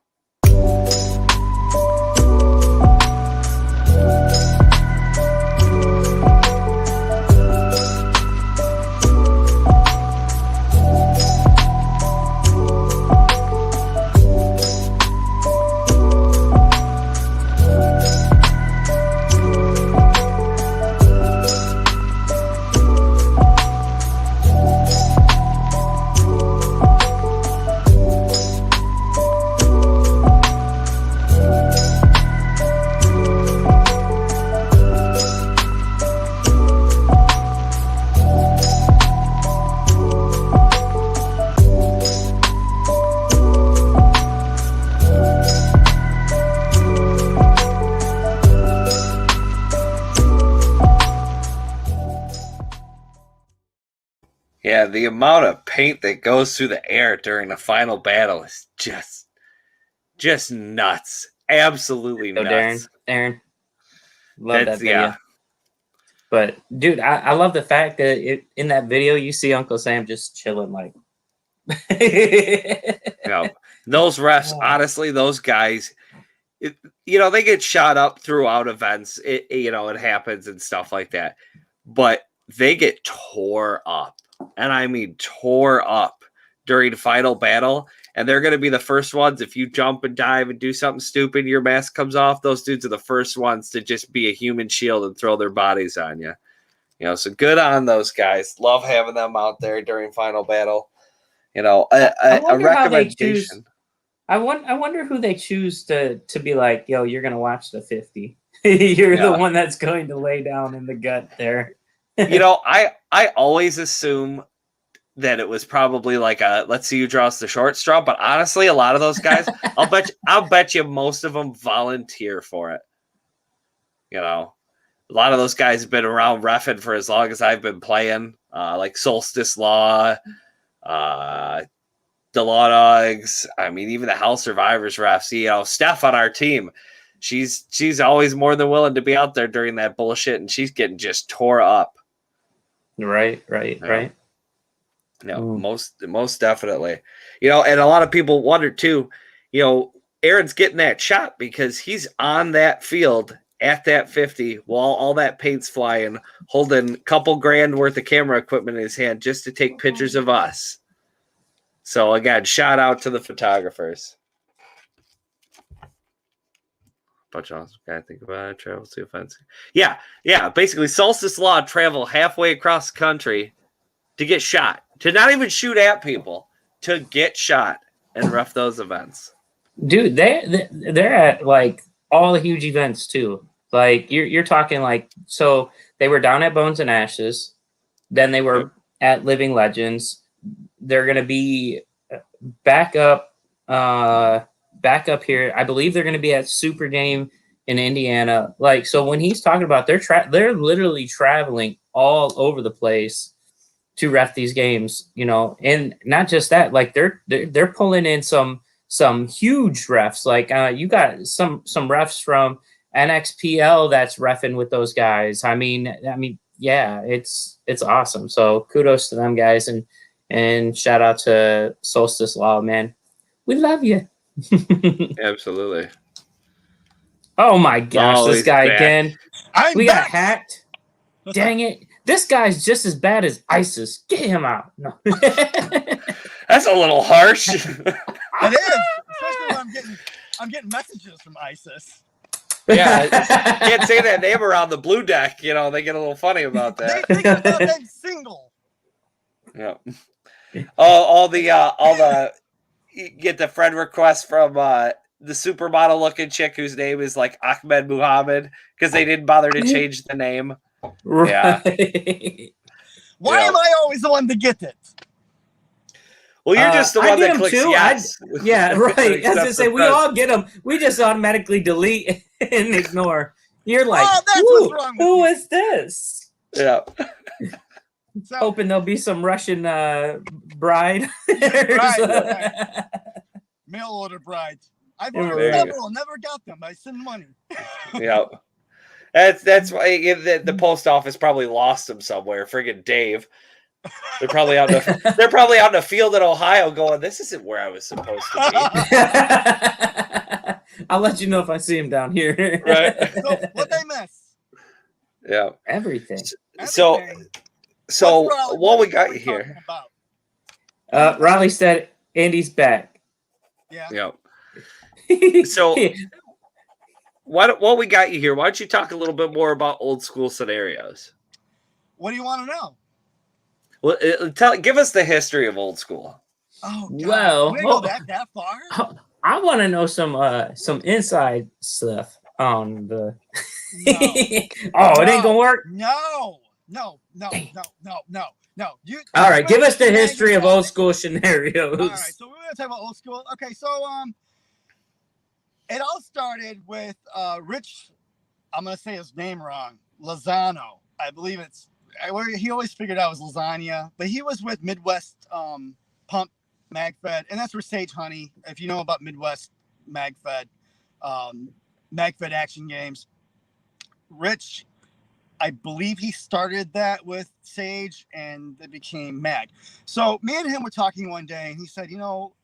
Yeah, the amount of paint that goes through the air during a final battle is just nuts. Absolutely nuts. Aaron, love that video. Yeah. But dude, I love the fact that in that video you see Uncle Sam just chilling, like Those refs, honestly, those guys, they get shot up throughout events. It happens and stuff like that. But they get tore up, and I mean tore up during the final battle. And they're going to be the first ones. If you jump and dive and do something stupid, your mask comes off. Those dudes are the first ones to just be a human shield and throw their bodies on you. So good on those guys. Love having them out there during final battle. A recommendation. I wonder who they choose to be like, yo, you're going to watch the 50. You're the one that's going to lay down in the gut there. I always assume that it was probably like let's see who draws the short straw. But honestly, a lot of those guys, I'll bet you most of them volunteer for it. A lot of those guys have been around reffing for as long as I've been playing, like Solstice Law, the Law Dogs. I mean, even the Hell Survivors refs. Steph on our team, she's always more than willing to be out there during that bullshit, and she's getting just tore up. Right. Most definitely. And a lot of people wonder too, Aaron's getting that shot because he's on that field at that 50 while all that paint's flying, holding a couple grand worth of camera equipment in his hand just to take pictures of us. So again, shout out to the photographers. Bunch of awesome guy. Think about it. Travel to offense. Yeah. Basically, Solstice Law travel halfway across the country to get shot. To not even shoot at people, to get shot and ref those events. Dude, they're at like all the huge events too. Like you're talking like, so they were down at Bones and Ashes, then they were at Living Legends. They're gonna be back up here. I believe they're gonna be at Super Game in Indiana. Like, so when he's talking about they're literally traveling all over the place to ref these games, and not just that, like they're pulling in some huge refs. Like you got some refs from NXPL that's reffing with those guys. I mean, yeah, it's awesome. So kudos to them guys, and shout out to Solstice Law, man. We love you. Absolutely. Oh my gosh, this guy back again. We back. got hacked. Dang it. This guy's just as bad as ISIS. Get him out. No. That's a little harsh. It is, especially when I'm getting messages from ISIS. Yeah, can't say that name around the blue deck. They get a little funny about that. They think about them single. Yeah. All the you get the friend request from the supermodel looking chick whose name is like Ahmed Muhammad because they didn't bother to change the name. Right. Yeah. Why am I always the one to get it? Well, you're just the one that clicks yes. Yeah, right. As I say, we all get them. We just automatically delete and ignore. You're like, that's what's wrong with who you. is this? Yeah. So, Hoping there'll be some Russian bride. right. Mail order brides. I've ordered There you several, never got them. I send money. Yeah. That's why the post office probably lost them somewhere. Friggin' Dave. They're probably out in the field in Ohio going, this isn't where I was supposed to be. I'll let you know if I see him down here. Right. So what they miss? Yeah. Everything. So what we got you here? Riley said Andy's back. Yeah. So what we got you here? Why don't you talk a little bit more about old school scenarios? What do you want to know? Well, give us the history of old school. Oh, God. Well, we go that far? I want to know some inside stuff on the. No. It ain't gonna work. No. All right, give us the history of old school scenarios. All right, so we're gonna talk about old school. Okay, so it all started with Rich. I'm gonna say his name wrong. Lozano, I believe it's. He always figured out it was lasagna, but he was with Midwest Pump MagFed, and that's where Sage Honey. If you know about Midwest MagFed, MagFed Action Games, Rich I believe he started that with Sage, and it became Mag. So me and him were talking one day, and he said,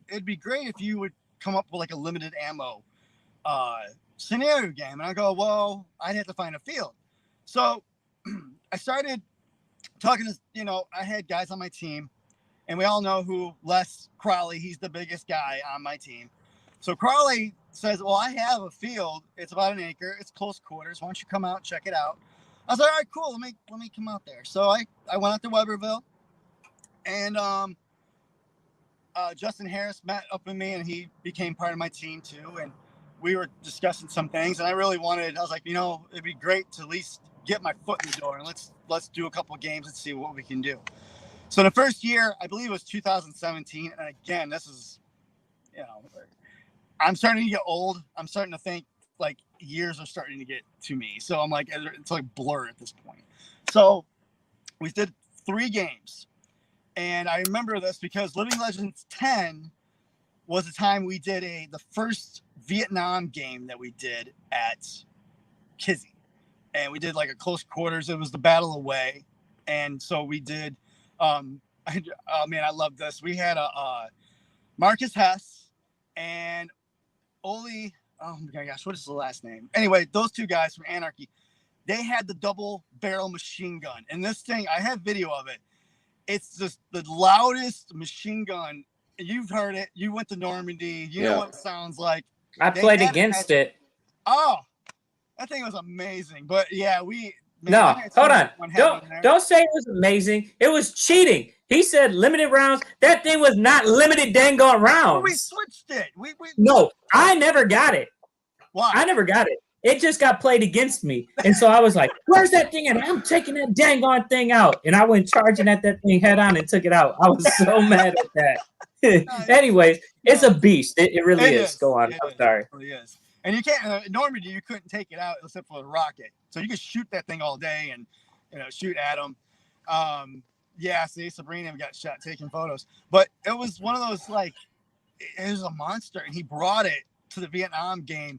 it'd be great if you would come up with like a limited ammo scenario game. And I go, well, I'd have to find a field. So I started talking to, I had guys on my team, and we all know who Les Crawley, he's the biggest guy on my team. So Crawley says, well, I have a field. It's about an acre. It's close quarters. Why don't you come out and check it out? I was like, all right, cool. Let me come out there. So I went out to Weberville, and Justin Harris met up with me, and he became part of my team too. And we were discussing some things, and I was like, it'd be great to at least get my foot in the door, and let's do a couple of games and see what we can do. So the first year, I believe it was 2017. And again, this is, I'm starting to get old. I'm starting to think like years are starting to get to me. So I'm like, it's like blur at this point. So we did 3 games. And I remember this because Living Legends 10 was the time we did the first Vietnam game that we did at Kizzy. And we did like a close quarters. It was the battle away. And so we did, I love this. We had Marcus Hess and Oli, oh my gosh, what is the last name? Anyway, those 2 guys from Anarchy, they had the double barrel machine gun. And this thing, I have video of it. It's just the loudest machine gun. You've heard it. You went to Normandy. You know what it sounds like. I played against it. Oh, that thing was amazing. But yeah, no, hold on. Don't say it was amazing. It was cheating. He said limited rounds. That thing was not limited dang on rounds. Well, we switched it. No, I never got it. Why? I never got it. It just got played against me. And so I was like, where's that thing? And I'm taking that dang on thing out. And I went charging at that thing head on and took it out. I was so mad at that. Anyways, it's a beast. It really is. Go on. I'm sorry. It really is. And you can't, Normandy, you couldn't take it out except for the rocket. So you could shoot that thing all day and, shoot at them. Yeah, see, Sabrina got shot taking photos. But it was one of those, like, it was a monster. And he brought it to the Vietnam game.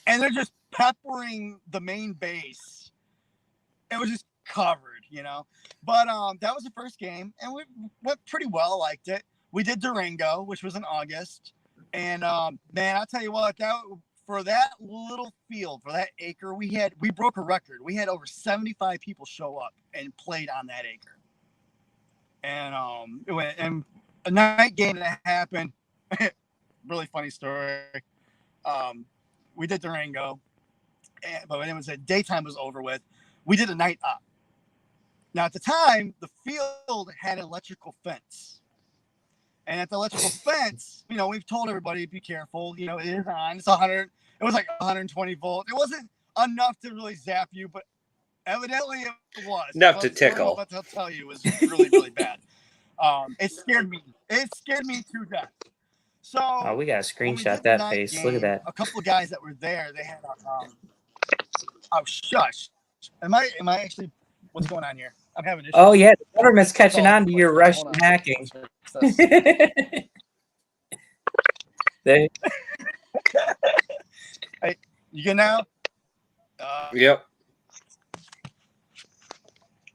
And they're just peppering the main base. It was just covered, But that was the first game. And we went pretty well. I liked it. We did Durango, which was in August. And, man, I'll tell you what, for that little field, for that acre, we broke a record. We had over 75 people show up and played on that acre. And and a night game that happened, really funny story. We did Durango, but when it was daytime was over with, we did a night up. Now at the time, the field had an electrical fence. And at the electrical fence, we've told everybody, be careful. It is on. It's 100. It was like 120 volts. It wasn't enough to really zap you, but evidently it was. Enough to tickle. What I'll tell you was really, really bad. It scared me. It scared me to death. So we got to screenshot that face. Game, look at that. A couple of guys that were there, they had oh shush. Am I actually? What's going on here? I'm having issues. Oh yeah, the government's catching on to your Russian hacking. Hey, you good now? Yep.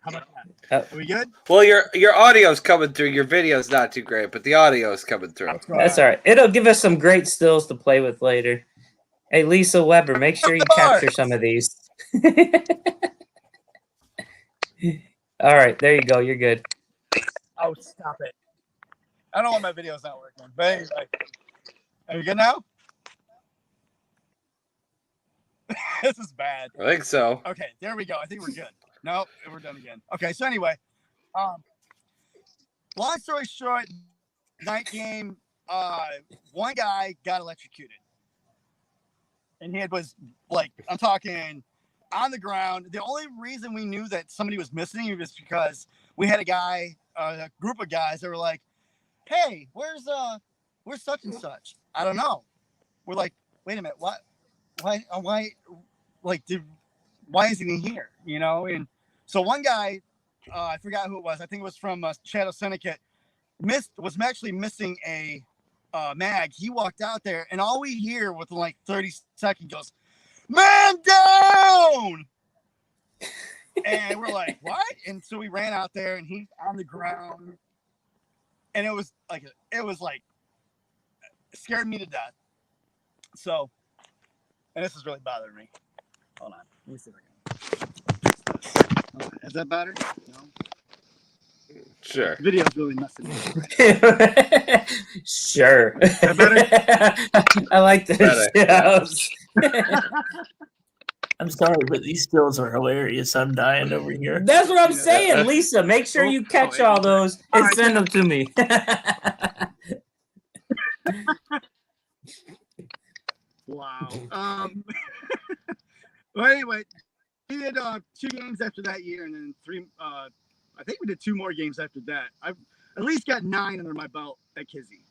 How about that? Are we good? Well, your audio's coming through. Your video's not too great, but the audio's coming through. That's all right. It'll give us some great stills to play with later. Hey, Lisa Weber, make sure you capture some of these. All right, there you go. You're good. Oh, stop it. I don't want my video's not working. But anyway, are you good now? This is bad. I think so. Okay, there we go. I think we're good. No, we're done again. Okay, so anyway, long story short, night game, one guy got electrocuted. And he was like, I'm talking on the ground. The only reason we knew that somebody was missing was because we had a group of guys that were like, hey, where's such and such? I don't know. We're like, wait a minute, what? Why isn't he here? And so one guy, I forgot who it was. I think it was from Shadow Syndicate. Was actually missing a mag. He walked out there, and all we hear within like 30 seconds goes, "Man down!" And we're like, what? And so we ran out there, and he's on the ground, and it was like scared me to death. So, and this is really bothering me. Hold on, let me see if I can. Is that better? No. Sure. Video's really messing me up. Sure. That I like this. Better. I'm sorry, but these stills are hilarious. I'm dying over here. That's what I'm saying, Lisa. Make sure you catch all those and right. send them to me. Wow. Well, anyway, we did 2 games after that year, and then 3. I think we did 2 more games after that. I've at least got 9 under my belt at Kizzy,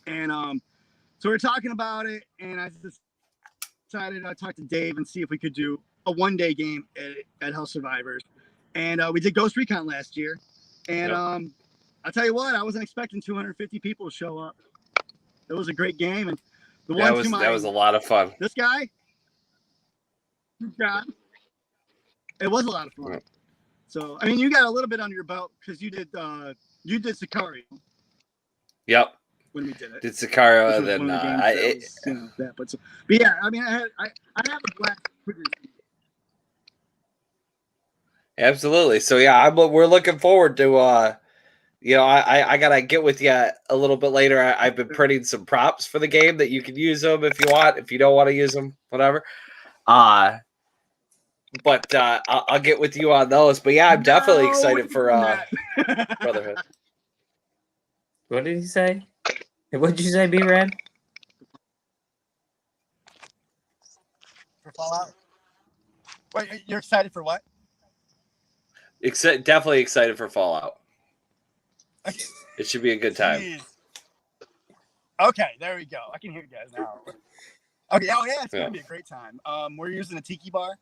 and so we were talking about it, and I decided I'd talk to Dave and see if we could do a 1-day game at Hell Survivors, and we did Ghost Recon last year, and I'll tell you what, I wasn't expecting 250 people to show up. It was a great game, and That was a lot of fun. this guy, it was a lot of fun. Yeah. So I mean, you got a little bit under your belt because you did Sicario Yep. when we did it. Did Sicario, which and was then one of the games that was, you know, that. But yeah, I mean, I have a black. absolutely. So yeah, we're looking forward to. You know, I gotta get with you a little bit later. I've been printing some props for the game that you can use them if you want. If you don't want to use them, whatever. But I'll get with you on those. But yeah, I'm definitely excited for Brotherhood. What did he say? What did you say, B-Rad? For Fallout. Wait, you're excited for what? Definitely excited for Fallout. It should be a good time. Jeez. Okay, there we go. I can hear you guys now. Okay, oh yeah, it's gonna be a great time. We're using a tiki bar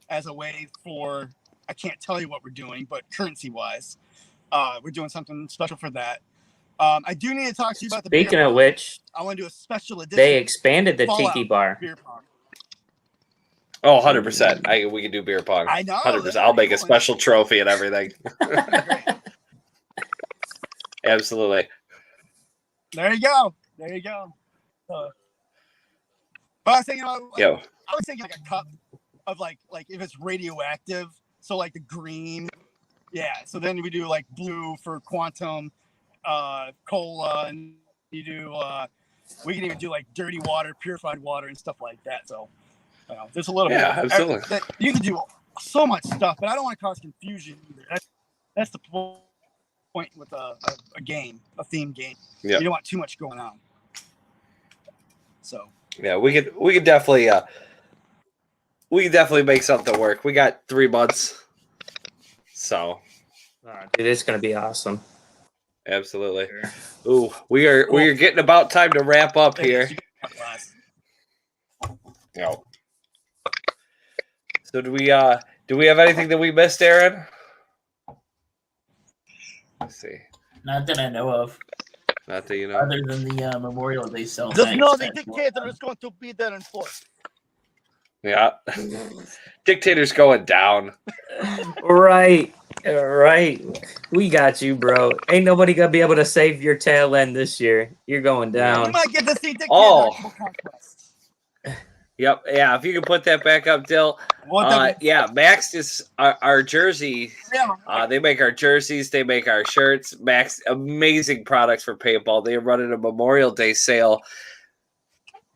as a way for, I can't tell you what we're doing, but currency wise, we're doing something special for that. I do need to talk to you about the Speaking beer of pong. which, I want to do a special edition. they expanded the Fallout tiki bar. beer pong. Oh, 100%. We can do beer pong. I know. 100%. I'll make a special trophy and everything. Great. Absolutely. There you go. There you go. But I was thinking, I was thinking like a cup of like if it's radioactive, so like the green, yeah. So then we do like blue for quantum, cola, and you do. We can even do like dirty water, purified water, and stuff like that. So there's a little bit. Absolutely. You can do so much stuff, but I don't want to cause confusion either. That's the point with a game, a theme game. Yeah. You don't want too much going on. So yeah, we could definitely make something work. We got 3 months, so Dude, it's gonna be awesome. absolutely. Ooh, we are getting about time to wrap up here. Yeah. So do we have anything that we missed, Aaron? Let's see. Not that I know of, Not that you know. other than the Memorial Day cell. just know the dictator is going to be there in force. Yeah. Dictator's going down. Right. We got you, bro. Ain't nobody gonna be able to save your tail end this year. You're going You down. might get to see dictator. Oh. Yep. Yeah. If you can put that back up, Dill. Yeah. Max is our jersey. They make our jerseys. They make our shirts. Max, amazing products for paintball. They are running a Memorial Day sale.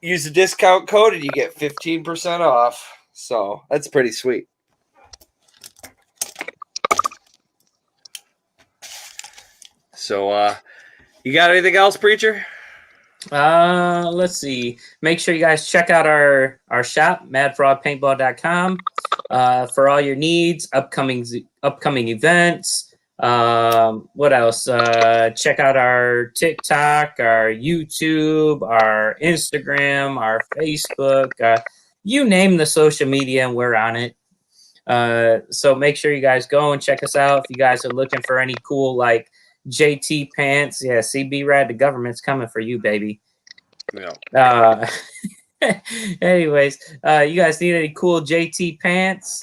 Use the discount code and you get 15% off. So that's pretty sweet. So, you got anything else, Preacher? Let's see. Make sure you guys check out our shop, madfraudpaintball.com, for all your needs, upcoming events. What else? Check out our TikTok, our YouTube, our Instagram, our Facebook. You name the social media and we're on it. So make sure you guys go and check us out. If you guys are looking for any cool like JT pants, yeah, CB Rad, the government's coming for you, baby. Yeah. Anyways, you guys need any cool JT pants?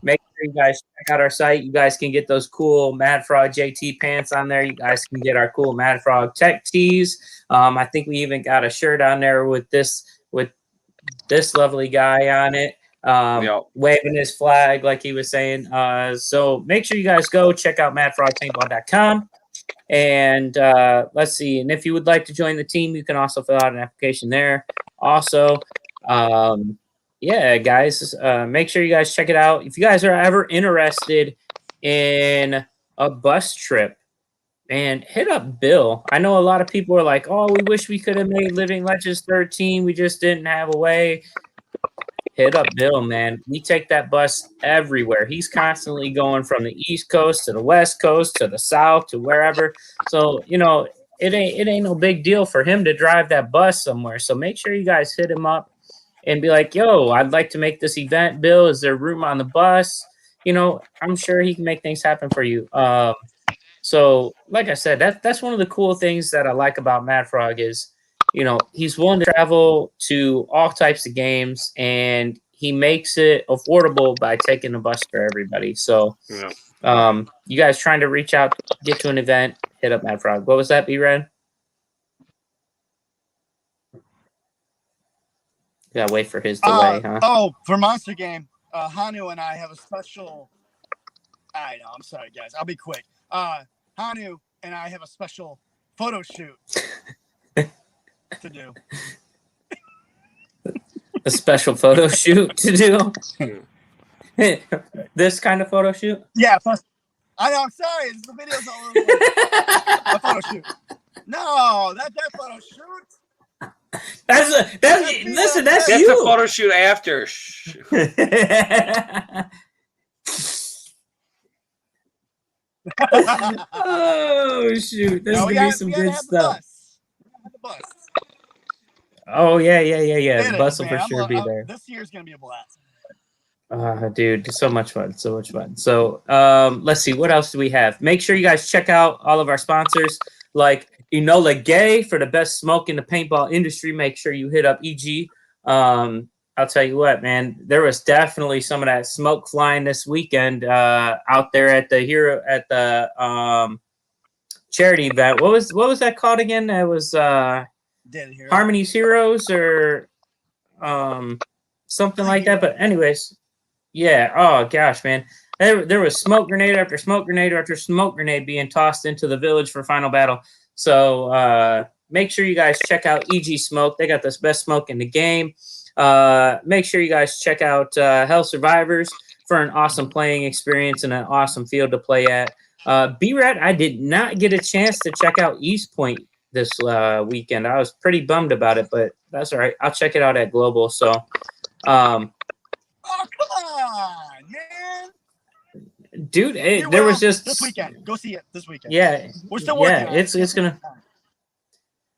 Make sure you guys check out our site. You guys can get those cool Mad Frog JT pants on there. You guys can get our cool Mad Frog Tech tees. I think we even got a shirt on there with this lovely guy on it, waving his flag like he was saying. So make sure you guys go check out madfrogpaintball.com. And let's see. And if you would like to join the team, you can also fill out an application there. Also, yeah, guys, make sure you guys check it out. If you guys are ever interested in a bus trip, man, hit up Bill. I know a lot of people are like, oh, we wish we could have made Living Legends 13. We just didn't have a way. Hit up Bill, man. We take that bus everywhere. He's constantly going from the East Coast to the West Coast to the South to wherever. So, you know, it ain't no big deal for him to drive that bus somewhere. So make sure you guys hit him up and be like, yo, I'd like to make this event, Bill. Is there room on the bus? You know, I'm sure he can make things happen for you. So, like I said, that's one of the cool things that I like about Mad Frog is, you know, he's willing to travel to all types of games, and he makes it affordable by taking a bus for everybody. So, you guys trying to reach out, get to an event, hit up Mad Frog. What was that, B-Red? You gotta wait for his delay, huh? Oh, for Monster Game, Hanu and I have a special. I know. I'm sorry, guys. I'll be quick. Hanu and I have a special photo shoot to do. A special photo shoot to do? This kind of photo shoot? Yeah. I know. I'm sorry. The video's all over. A photo shoot. No, that photo shoot. Listen, that's That's you. a photo shoot after. Oh shoot, this is gonna be some good stuff. The bus. Oh yeah. The bus will for man. sure be there. This year's gonna be a blast. Dude, so much fun. So let's see, what else do we have? Make sure you guys check out all of our sponsors, like Enola Gay for the best smoke in the paintball industry. Make sure you hit up EG. I'll tell you what, man, there was definitely some of that smoke flying this weekend out there at the charity event. What was that called again? That was Harmony's Heroes or something like that. But anyways, yeah. Oh gosh, man, there was smoke grenade after smoke grenade after smoke grenade being tossed into the village for final battle. So make sure you guys check out EG Smoke. They got the best smoke in the game. Make sure you guys check out Hell Survivors for an awesome playing experience and an awesome field to play at. B-Rat, I did not get a chance to check out East Point this weekend. I was pretty bummed about it, but that's all right. I'll check it out at Global. So, oh, come on, man. Dude, there was just this weekend. Go see it this weekend. Yeah. We're still working on it. It's gonna.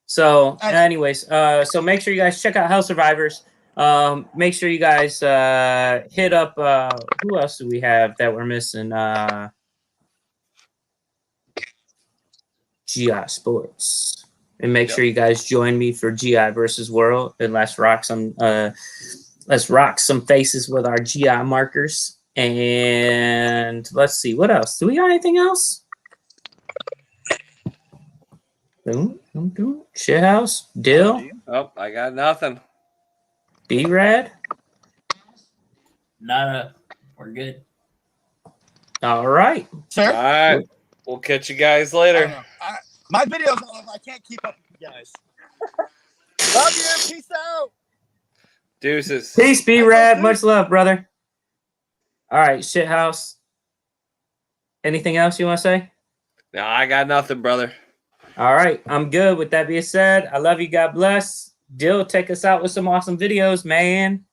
So, anyways, so make sure you guys check out Hell Survivors. Make sure you guys hit up who else do we have that we're missing? GI Sports. And make sure you guys join me for GI versus World, and let's rock some faces with our GI markers. And let's see, what else? Do we got anything else? Shithouse, Dill. Oh, I got nothing. B-Rad. Nada. We're good. All right. Sir? All right. We'll catch you guys later. My video's all over. I can't keep up with you guys. Love you. Peace out. Deuces. Peace, B-Rad. Much love, brother. All right, Shithouse. Anything else you want to say? No, I got nothing, brother. All right, I'm good. With that being said, I love you. God bless. Dill, take us out with some awesome videos, man.